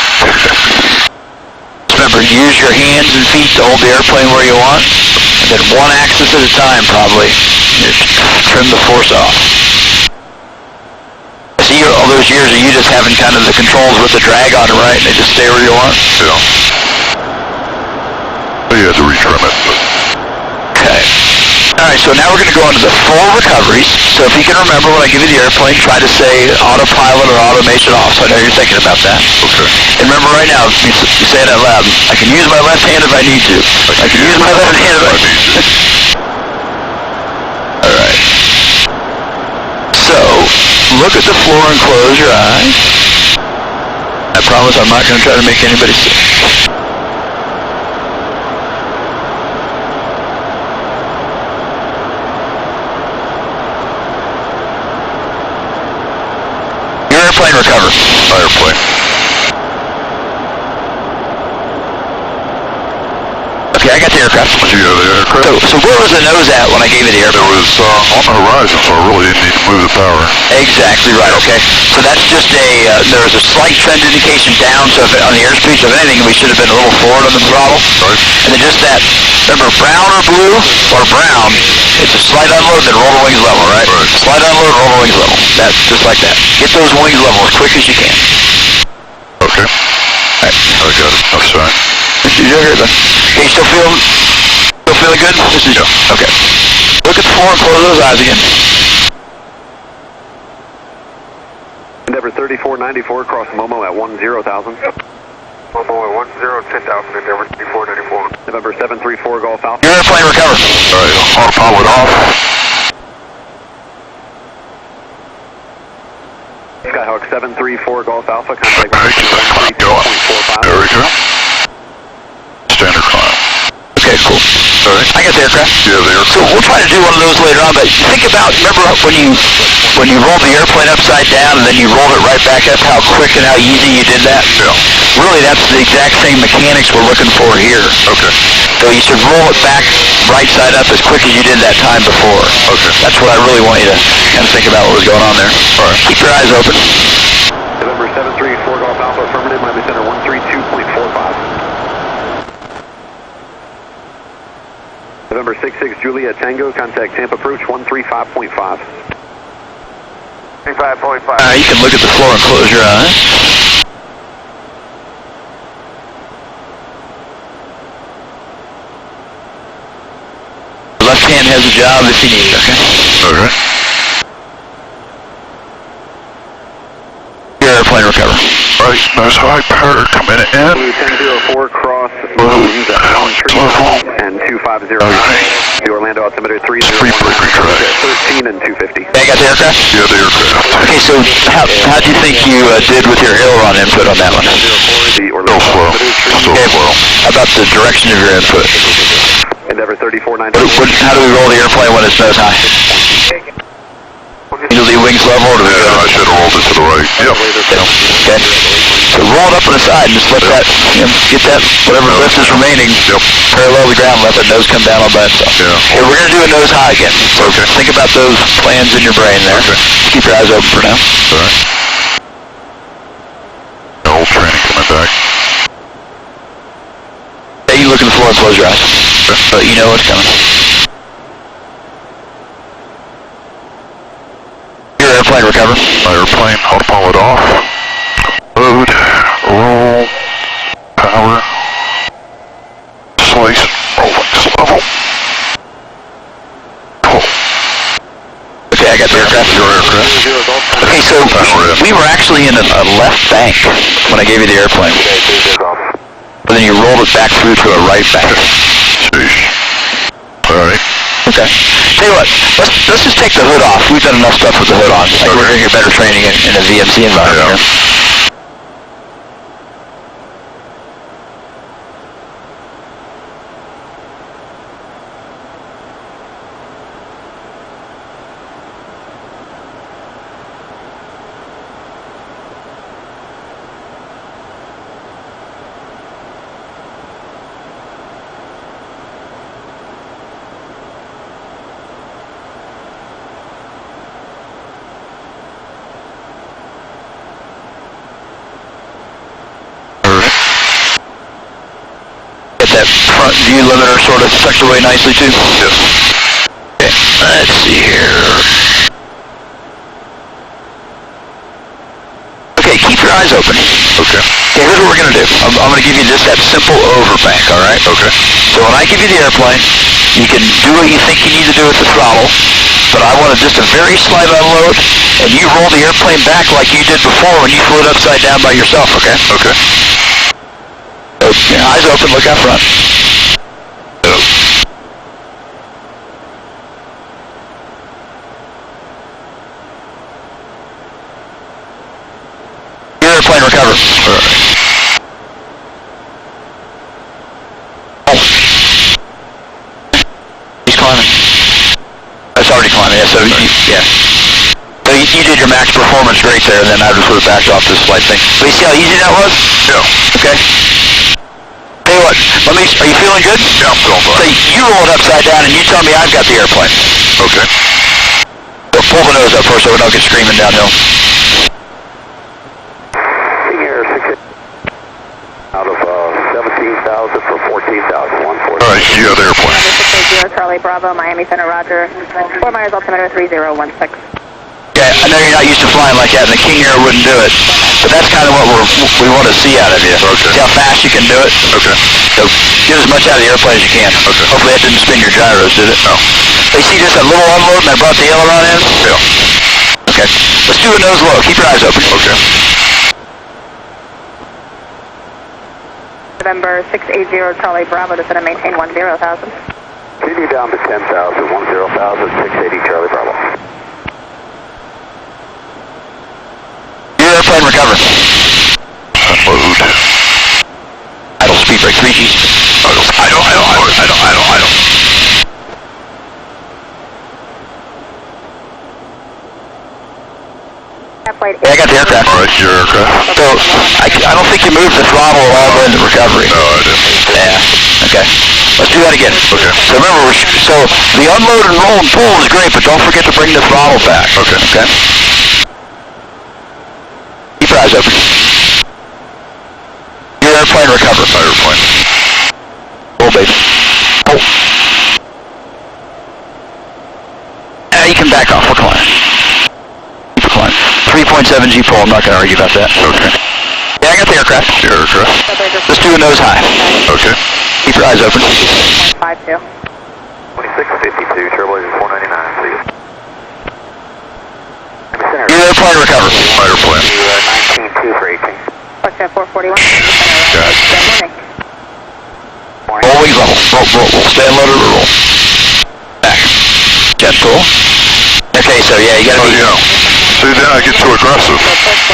Remember, use your hands and feet to hold the airplane where you want, and then one axis at a time, probably. Just trim the force off. See, all those years of you just having kind of the controls with the drag on it, right? And they just stay where you want? Yeah. But you had to retrim it, but... Okay. Alright, so now we're going to go into the full recoveries. So if you can remember when I give you the airplane, try to say autopilot or automation off. So I know you're thinking about that. Okay. And remember right now, you say it out loud. I can use my left hand if I need to. I can use my left hand if I need to. Alright. So, look at the floor and close your eyes. I promise I'm not going to try to make anybody sick. Airplane recover. Airplane. Okay, I got the aircraft. You got the aircraft? So where was the nose at when I gave you the aircraft? It was on the horizon, so I really didn't need to move the power. Exactly right, okay. So that's just there was a slight trend indication down, so if on the airspeed, so if anything, we should have been a little forward on the throttle. Right. And then just that, remember, brown or blue, or brown, it's a slight unload, then roll the wings level, right? Right. Slight unload, roll the wings level. That's just like that. Get those wings level as quick as you can. Okay. All right. I got it. That's fine. You're here then. Okay, you still feeling good? Yeah. Okay. Look at the floor and close those eyes again. Endeavor 3494 across Momo at 10,000. Momo at 10,000, Endeavor 3494. November 734 Golf Alpha. Your airplane recovered. All right, autopilot off. Skyhawk 734 Golf Alpha, contact All right, go on. 13.45. There we go. Standard climb. Okay, cool. All right. I got the aircraft. Yeah, the So aircraft. we'll try to do one of those later on, but think about, remember when you rolled the airplane upside down and then you rolled it right back up, how quick and how easy you did that? Yeah. Really, that's the exact same mechanics we're looking for here. Okay. So you should roll it back right side up as quick as you did that time before. Okay. That's what I really want you to kind of think about what was going on there. All right. Keep your eyes open. November 734 Golf Alpha, affirmative, Miami Center 132.45. November 66 Juliet Tango, contact Tampa approach 135.5. 35.5. You can look at the floor and close your eyes. Left hand has a job if you need it, okay? Okay. Your airplane recover. All right, nose high, power coming in. Blue 1004 cross Blue, moons at 12. and 250. Okay. The Orlando altimeter 301. Free break track. 13 and 250. Hey, got the aircraft? Yeah, the aircraft. Okay, so how'd you think you did with your aileron input on that one? The Still Orlando slow. altimeter Still Okay, slow. how about the direction of your input? Endeavor 3490. How do we roll the airplane when it's nose high? Usually wings level, or do we Yeah, go? I should have rolled it to the right. Yep. Okay. So roll it up on the side and just let that, get that, whatever lift is remaining, Yep. parallel to the ground, let that nose come down all by itself. Yeah. Okay, we're going to do a nose high again. So Okay. think about those plans in your brain there. Okay. Keep your eyes open for now. All right. Old training coming back. Hey, you look at the floor and close your eyes. So you know what's coming. Your airplane recover. My airplane, autopilot off. Load, roll, power, slice, roll, level. Pull. Okay, I got the aircraft. Your aircraft. Okay, so we were actually in a left bank when I gave you the airplane. But then you rolled it back through to a right bank. Sheesh. All right. Okay. Tell you what, let's just take the hood off. We've done enough stuff with the hood on. Like we're going to get better training in a VMC environment. Yeah. Here. That front view limiter sort of tucked away nicely too? Yes. Okay, let's see here. Okay, keep your eyes open. Okay. Okay, here's what we're going to do. I'm going to give you just that simple overbank, all right? Okay. So when I give you the airplane, you can do what you think you need to do with the throttle, but I want just a very slight unload, and you roll the airplane back like you did before when you flew it upside down by yourself, okay? Okay. Okay, eyes open, look out front. Yep. Your airplane recover. He's climbing. That's already climbing, yeah, so yeah. So you did your max performance great there, and then I just would have backed off this slight thing. But you see how easy that was? Yeah. Okay. Tell you what, good. Are you feeling good? Yeah, I'm feeling So fine. you roll it upside down and you tell me I've got the airplane. Okay. So pull the nose up first so we don't get screaming downhill. Out of 17,000 for 14,000, 140. All right, you got the airplane. 680 Charlie Bravo, Miami Center, Roger. 4 miles altimeter 3016. Yeah, I know you're not used to flying like that, and the King Air wouldn't do it. But that's kind of what we want to see out of you. Okay. See how fast you can do it? Okay. So get as much out of the airplane as you can. Okay. Hopefully that didn't spin your gyros, did it? No. They see just a little unload and I brought the aileron in? Yeah. Okay. Let's do a nose low. Keep your eyes open. Okay. November 680 Charlie Bravo, descend and maintain 10,000. CD down to 10,000, 10,000, 680 Charlie Bravo. Your airplane recover. Unload. Idle speed brake 3 Gs. Idle. Yeah, I got the aircraft. All right, your aircraft. So, I don't think you moved the throttle all the way into recovery. No, I didn't. Yeah, okay. Let's do that again. Okay. So remember, so the unload and roll and pull is great, but don't forget to bring the throttle back. Okay. Okay? Keep your eyes open. Your airplane recover. My airplane. Pull, baby. Pull. You can back off. We're climbing. Keep climbing. 3.7 G pull. I'm not going to argue about that. Okay. Yeah, I got the aircraft. Your aircraft. Let's do a nose high. Okay. Keep your eyes open. 52. 2652, Trailblazer 499, please. Your airplane recover. My airplane. 19.2 for 18. Foxtrot 441. Got it. Good morning. Roll wings level. Roll. Stay unloaded or roll. Back. Gentle. Okay, so yeah, you gotta Oh, be... yeah. See, then I get too aggressive.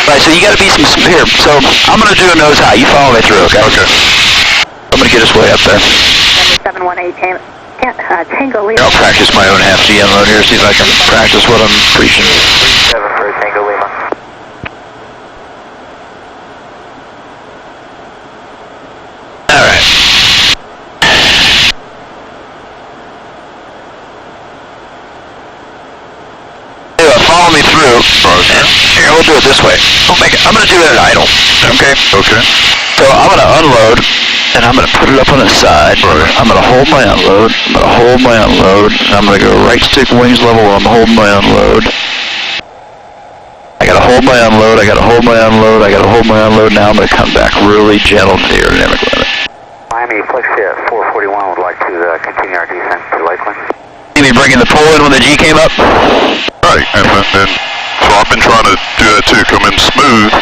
Right, so you gotta be some... Here, so I'm gonna do a nose high. You follow me through, okay? Okay. I'm gonna get us way up there. Number 718 Tango Lima. I'll practice my own half G unload here, see if I can practice what I'm preaching. 7 for Tango Lima. Alright. Follow me through. And here, we'll do it this way. I'm gonna do it at idle, okay? Okay. So I'm gonna unload, and I'm gonna put it up on the side. Right. I'm gonna hold my unload. I'm gonna hold my unload. And I'm gonna go right stick wings level while I'm holding my unload. I gotta hold my unload. I gotta hold my unload. I gotta hold my unload. Now I'm gonna come back really gentle to the aerodynamic limit. Miami Flexjet 441 would like to continue our descent to Lakeland. See me bringing the pull in when the G came up? Right, and so I've been trying to do that too, come in smooth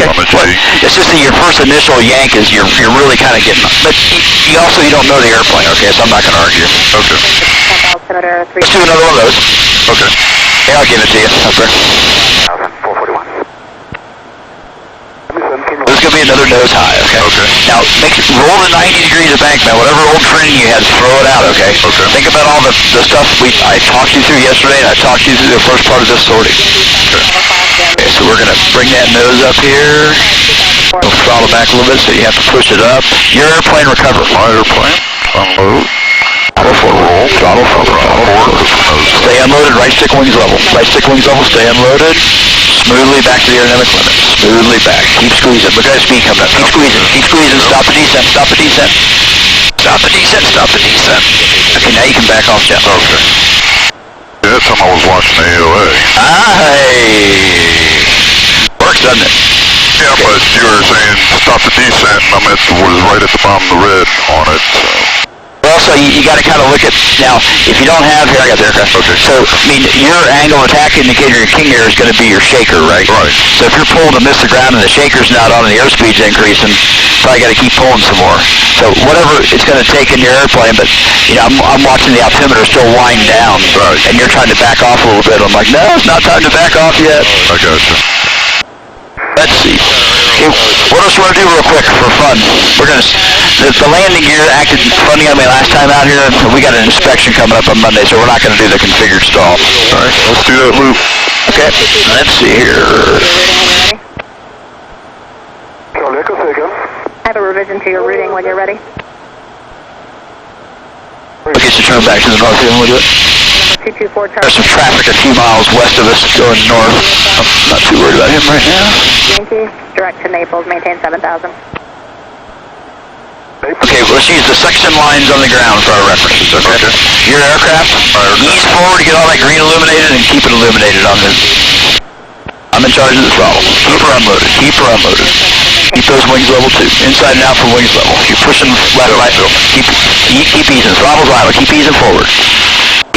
on the G. Well, it's just that your first initial yank is you're really kind of getting, but you don't know the airplane, okay? So I'm not gonna argue. Okay. Altimeter 3. Let's do another one of those. Okay. Yeah, I'll give it to you. Okay. 441. This is going to be another nose high, okay? Okay. Now, roll the 90 degrees of bank, man. Whatever old training you had, throw it out, okay? Okay. Think about all the stuff I talked you through yesterday, and I talked you through the first part of this sorting. Okay, so we're going to bring that nose up here. We'll throttle back a little bit, so you have to push it up. Your airplane recover. My airplane. Unload. Throttle forward. Stay unloaded, right stick wings level. Right stick wings level, stay unloaded. Smoothly back to the aerodynamic limit. Smoothly back. Keep squeezing. Look at that speed coming up. Keep squeezing. Keep squeezing. Stop the descent. Stop the descent. Stop the descent. Stop the descent. Okay, now you can back off gently. Okay. Yeah, that time I was watching the AOA. Hey. Works, doesn't it? Yeah, Okay. but you were saying stop the descent, and was right at the bottom of the red on it, so. Well, so you got to kind of look at, now, if you don't have, here, I got the aircraft. Okay. So, I mean, your angle attack indicator in King Air is going to be your shaker, right? Right. So if you're pulling to miss the ground and the shaker's not on and the airspeed's increasing, probably got to keep pulling some more. So whatever it's going to take in your airplane, but, you know, I'm watching the altimeter still wind down. Right. And you're trying to back off a little bit. I'm like, no, it's not time to back off yet. I gotcha. Let's see. Okay, what else we're going to do real quick for fun? We're going to, the landing gear acted funny on me last time out here. We got an inspection coming up on Monday, so we're not going to do the configured stall. All right, let's do that loop. Okay, let's see here. I have a revision to your routing when you're ready. Okay, so turn back to the north here and we'll do it. 224 There's some traffic a few miles west of us going north. I'm not too worried about him right now. Yankee, direct to Naples, maintain 7,000. Okay, let's use the section lines on the ground for our references, okay? Your aircraft, ease forward, get all that green illuminated, and keep it illuminated on the... I'm in charge of the throttle. Keep her unloaded, keep her unloaded. Keep those wings level too. Inside and out for wings level. If you're pushing left, right, keep easing. Throttle's idle, keep easing forward.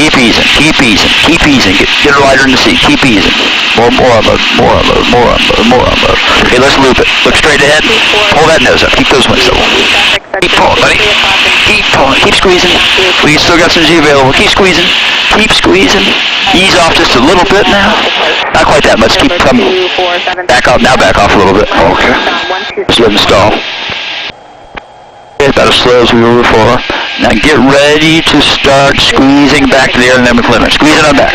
Keep easing, keep easing, keep easing. Get her lighter in the seat, keep easing. More unload, more unload, more unload, more unload. Okay, let's loop it. Look straight ahead. Pull that nose up. Keep those wings level. Keep pulling, buddy. Keep pulling. Keep squeezing. We still got some G available. Keep squeezing. Keep squeezing. Ease off just a little bit now. Not quite that much. Keep coming. Back off. Now back off a little bit. Okay. Just let them stall. About as slow as we were before. Now get ready to start squeezing back to the aerodynamic limit. Squeezing on back.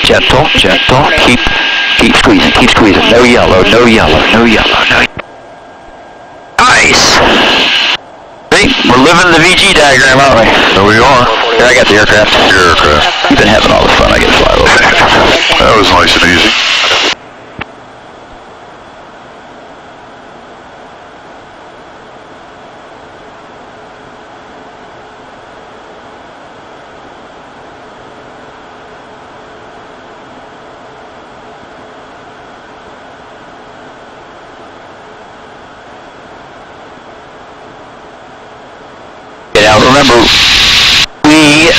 Gentle, gentle. Keep squeezing. Keep squeezing. No yellow. No yellow. No yellow. No. Nice. See, we're living the VG diagram, aren't we? There we are. Here, I got the aircraft. Your aircraft. You've been having all the fun. I get to fly over. That was nice and easy. Now remember, we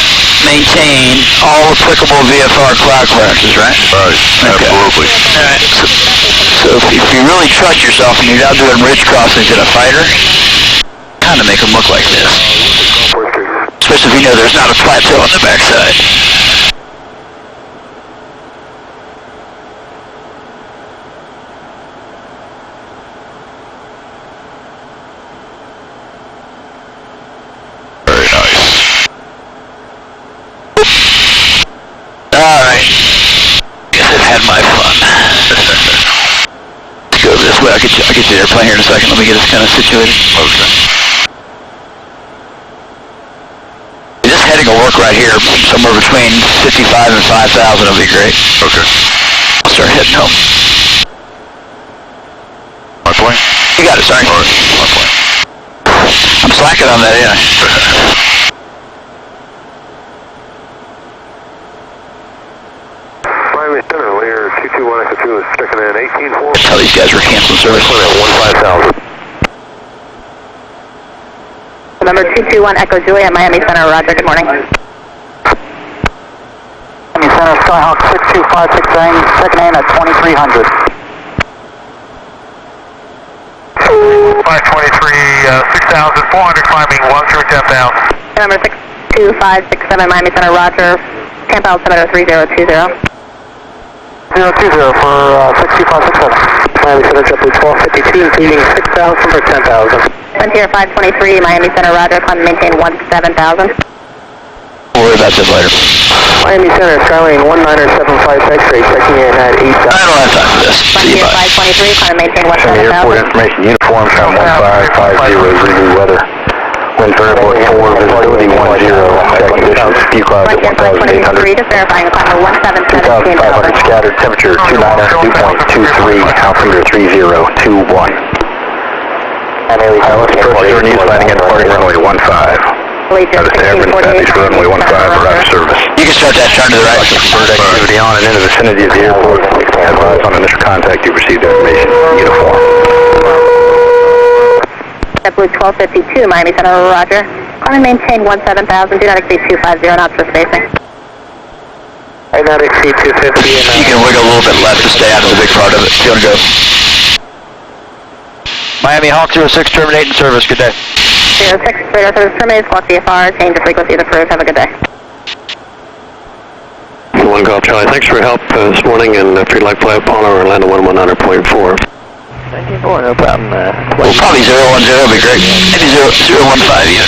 maintain all applicable VFR cloud clearances, right? Right, Okay. absolutely. Alright, so if you really trust yourself and you're out doing ridge crossings in a fighter, kind of make them look like this. Especially if you know there's not a plateau on the backside. Alright. Guess I've had my fun. Let's go over this way. I'll get you the airplane here in a second. Let me get us kind of situated. Okay. This heading will work right here. Somewhere between 55 and 5,000 will be great. Okay. I'll start heading home. My plane? You got it, sorry. All right, my plane. I'm slacking on that, yeah. Miami Center, layer 221 Echo 2 is checking in 18-4. Tell these guys we're canceling service. At 15,000. Number 221 Echo Juliet, Miami Center, roger, good morning. Miami Center, Skyhawk 6256 Bang, checking in at 2300. 523, 6,400 climbing 1 through 10,000. Number 62567 Miami Center, roger, camp altimeter 3020. 020 for 6256. Miami Center, JetBlue 1252, including 6,000 for 10,000. Frontier 523 Miami Center, roger, climb and maintain 17,000. We'll worry about this later. Miami Center, Skylane 1975 X-ray, checking in at 8,000. I don't have time for this. See you, Frontier bye. 523, climb and maintain Airport 17,000. information, uniform from 1550, Zulu weather. Wind variable at 4, visibility 10, air conditions, few clouds at Frontier 523, 1,800. just verifying the climb of 1717. 2,500 scattered, temperature 29er, dew point 23, altimeter 3021. Let's approach your news landing at departing runway 15. Allegiant 1648, runway 15, we're out of service. You can start that turn to the right. Bird activity on and in the vicinity of the airport. Advise on initial contact, you received information. Uniform. JetBlue 1252 Miami Center, roger. Climb and maintain 17,000, do not exceed 250 knots for spacing. I not exceed 250 and You can wiggle a little bit left to stay out of the big part of it. If you want to go. Miami Hawk 06, terminate in service. Good day. 06, radar service terminated, squawk VFR, change the frequency of the approved. Have a good day. One Golf Charlie, thanks for your help this morning, and if you'd like to fly Apollo or Orlando 119.4. 94, no problem. Well, probably 010 would be great. Maybe 015 even.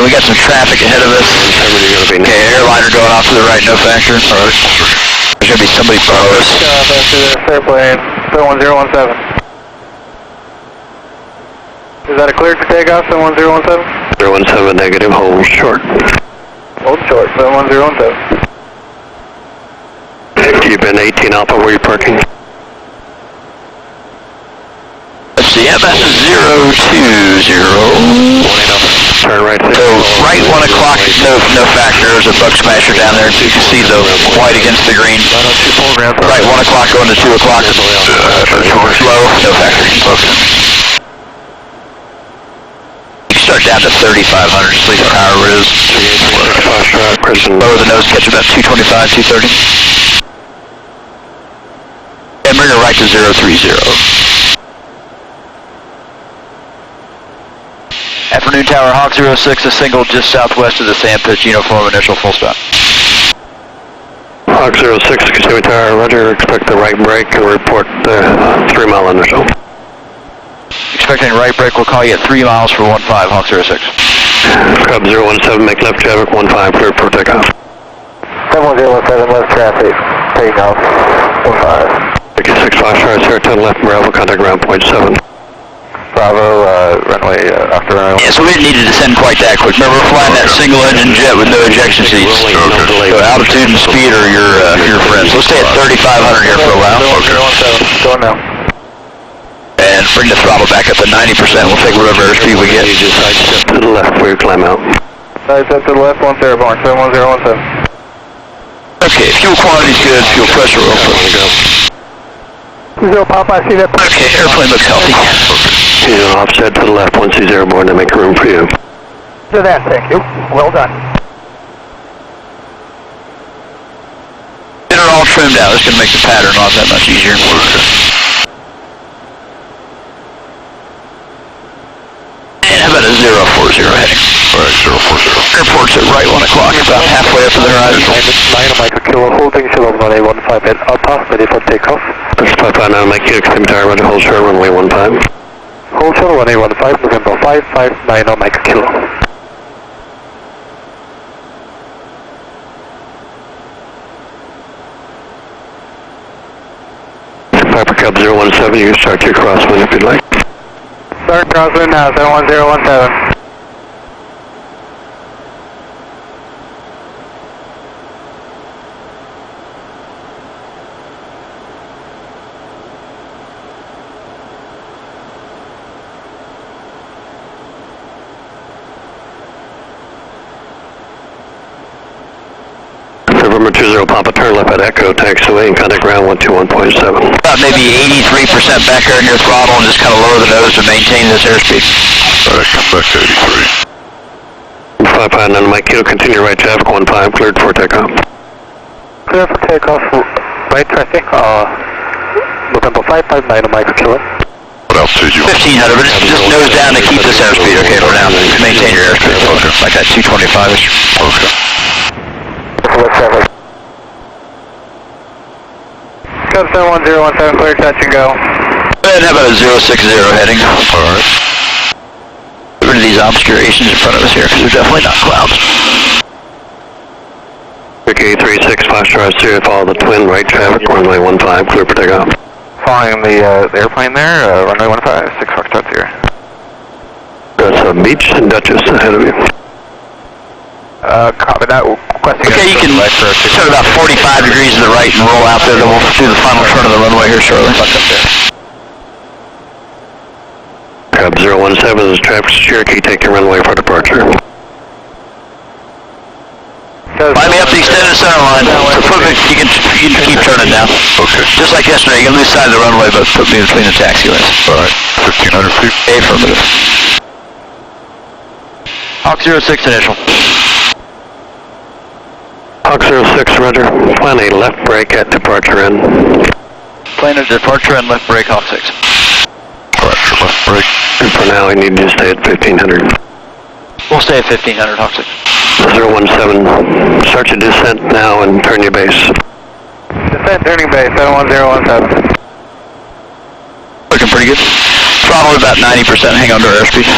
We got some traffic ahead of us. Okay, airliner going off to the right, no factor. There's going to be somebody below us. Airplane 01017. Is that a clear for takeoff, 71017? 017 negative, hold short. Hold short, 71017. Keep in 18 Alpha, where are you parking? Let's see, MS is 020. Turn right. So, right 1 o'clock, no factor. There's a bug smasher down there. You can see the white against the green. Right 1 o'clock going to 2 o'clock. Low, no factor. Okay. You can start down to 3,500, sleep however it is. Lower the nose, catch about 225, 230. And bring her right to 030. Afternoon Tower, Hawk 06, a single just southwest of the sand pitch, uniform initial full stop. Hawk 06, Kissimmee Tower, roger, expect the right brake and report the 3 mile initial. Expecting right brake, we'll call you at 3 miles for 15, Hawk 06. Cub 017, make left traffic, 15, clear for takeoff. 7107, left traffic, takeoff, 15. 6 Foxtrot, Saratoga left, Bravo, contact ground, point 7. Bravo, runway, after runway. Yeah, so we didn't need to descend quite that quick. Remember, we're flying that single engine jet with no ejection seats. So altitude and speed are your friends. Let's stay at 3,500 here for a while. Going now. And bring the throttle back up to 90%. We'll take whatever airspeed we get. You just side step to the left before you climb out. Side step to the left, 10 barn, 71017. Okay, fuel quantity's good, fuel pressure also. Zero Pop, I see that. Okay, airplane looks healthy. He's an offset to the left once he's airborne to make room for you. To that, thank you. Well done. Get her all trimmed out. It's going to make the pattern not that much easier. And how about a 040 heading? Alright, 040. Airport's at right 1 o'clock, about halfway up to the horizon. 9 Mike Kilo, holding Shalom runway 15 at Alpha, ready for takeoff. 559 Mike Kilo, Kissimmee Tower, ready, hold short, runway 15. Hold short, runway 15, November 559 Mike Kilo. Piper Cub 017, you can start your crosswind if you'd like. Start crosswind now, 71017. November 20 Papa, turn left at Echo, taxiway and contact ground 121.7. About maybe 83% back there in your throttle and just kind of lower the nose to maintain this airspeed. Alright, come back to 83. 559 Mike Kilo, continue right traffic, 15, cleared for takeoff. Clear for takeoff, right traffic, November 559 Mike Kilo. What altitude you want? 1,500, but just nose down to keep this airspeed, okay, for now. Maintain your airspeed, okay. Like that 225-ish. Okay. Cub 71017, clear touch and go. And how about a 060 heading? Alright. Get rid of these obscurations in front of us here, because they're definitely not clouds. Okay, 36 Foxtrot, Sierra, follow the twin, right traffic, runway 15, clear for takeoff. Following the airplane there, runway 15, 6 Foxtrot here. That's Beach and Duchess ahead of you. Copy that. Okay, you can turn about 45 degrees to the right and roll out there, then we'll do the final turn of the runway here shortly. Cub 017 is traffic Cherokee, take your runway for departure. Line me up the extended center line. You can keep turning now. Okay. Just like yesterday, you can lose sight of the runway, but put me between the taxiways. Alright, 1,500 feet. Affirmative. Hawk 06 initial. Hawk 06, roger. Plan a left brake at departure end. Plane of departure and left brake, Hawk 6. Alright, your left brake. And for now, we need to stay at 1500. We'll stay at 1,500, Hawk 6. 017, start your descent now and turn your base. Descent turning base, 71017. Looking pretty good. Throttle about 90%, hang on to our airspeed.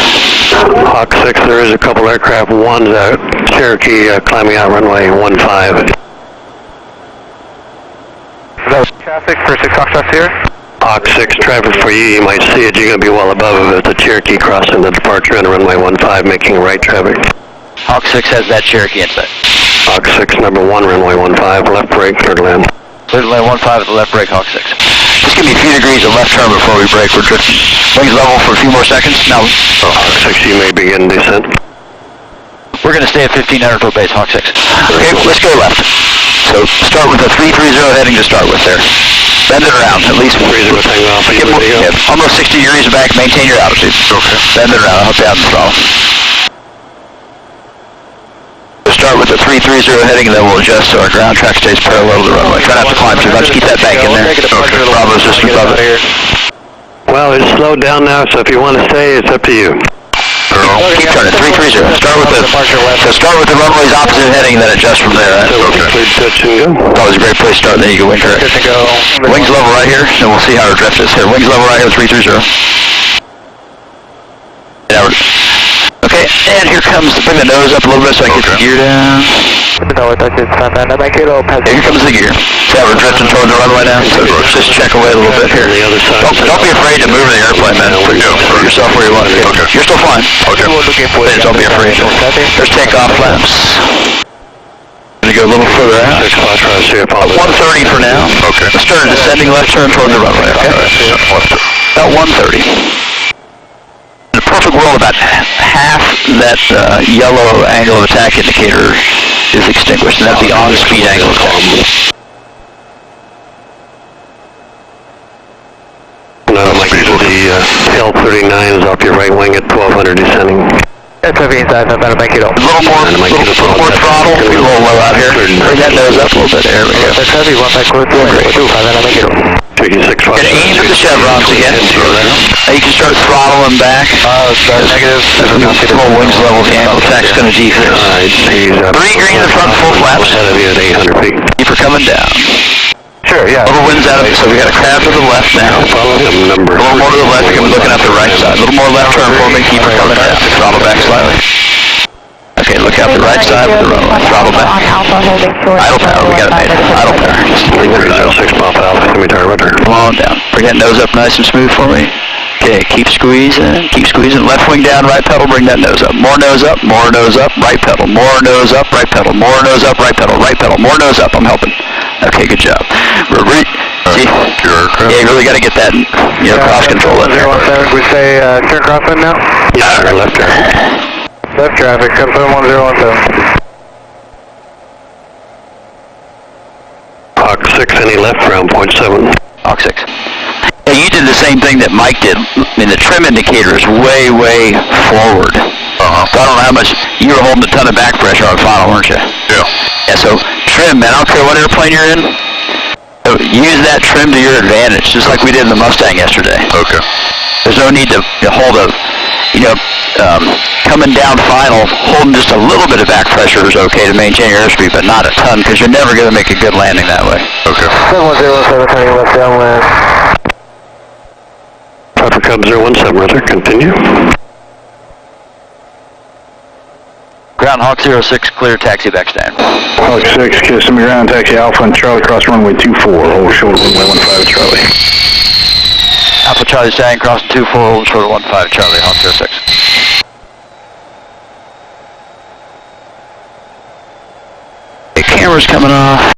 Hawk 6, there is a couple aircraft. One's a Cherokee climbing out runway 15. Traffic for 6 Foxtrot here. Hawk 6 traffic for you. You might see it. You're going to be well above it. It's a Cherokee crossing the departure on runway 15 making right traffic. Hawk 6 has that Cherokee inside. Hawk 6 number 1 runway 15 left brake clear to land. Clear to land 15 at the left brake, Hawk 6. Just give me a few degrees of left turn before we brake. We're drifting. Wings level for a few more seconds. Now, Hawk 6, you may begin descent. we're going to stay at 1500 foot base, Hawk 6. Okay, let's go left. So start with a 330 heading to start with there. Bend it around, at least 30 tango alpha, you ready to go? almost 60 degrees back, maintain your altitude. Okay. Bend it around, I'll help you out in the throttle. We'll start with a 330 heading and then we'll adjust so our ground track stays parallel to the runway. Try not to climb too much, keep that bank in there. Okay. Bravo's just above it. Well, it's slowed down now, so if you want to stay, it's up to you. Keep turning, 330. Start with the runway's opposite heading and then adjust from there. Right? Okay. Clear touch and go. Always a great place to start, then you can wing correct. Wings level right here, and we'll see how our drift is here. Wings level right here, 330. Okay, and here comes, bring the nose up a little bit so I can get the gear down. Here comes the gear. See how we're drifting toward the runway now? So just check away a little bit here. Don't be afraid to move the airplane, man. Put yourself where you want to go. You're still flying. Okay. Don't be afraid. There's takeoff flaps. Gonna go a little further out. 130 for now. Okay. Let's start a descending left turn toward the runway, okay? About 130. In a perfect world, about half that yellow angle of attack indicator is extinguished, and that's the on-speed angle of attack. The L-39 is off your right wing at 1200 descending. That's okay, inside, I'm about to make it up. A little more throttle, be a little low out here. Bring that nose up a little bit, there we go. That's heavy, 15 Taking 6 Gonna aim at the chevrons again. Now you can start throttling back. Negative. Full wings level, the angle attack's gonna decrease. 3 green in front, full flaps. Ahead of you at 800 feet. Keep her coming down. Sure, yeah. Little winds out of it, so we got a crab to the left now. Follow him, number A little more to the left, we're looking at the right side. A little more left turn for me, keep her coming down. Throttle back slightly. Okay, look out the right side of the runway. Throttle back. Idle power, we got it made. Idle power. 306 Papa Alpha, semi rudder. Come on down. Bring that nose up nice and smooth for me. Okay, keep squeezing, keep squeezing. Left wing down, right pedal, bring that nose up. More nose up, right pedal. More nose up, right pedal. More nose up, right pedal, right pedal. More nose up, I'm helping. Okay, good job. See? Yeah, you really got to get that, cross control in there. 017, we say turn crosswind now? Yeah, sir, left turn. Left traffic, confirm 1017. Hawk 6, any left round, 0.7. Hawk 6. Yeah, you did the same thing that Mike did. I mean, the trim indicator is way, way forward. So I don't know how much, you were holding a ton of back pressure on final, weren't you? Yeah. Yeah, so trim, man, I don't care what airplane you're in. Use that trim to your advantage, just like we did in the Mustang yesterday. Okay. There's no need to hold a, coming down final, holding just a little bit of back pressure is okay to maintain your airspeed, but not a ton, because you're never going to make a good landing that way. Okay. 717, turning left downwind. Papa Cub 017, rudder, continue. Ground Hawk 06, clear, taxi back stand. Hawk 6, Kissimmee ground, taxi Alpha and Charlie, cross runway 24, hold short runway 15 Charlie. Alpha Charlie stand, crossing 24, hold short 15 Charlie, Hawk 06. The camera's coming off.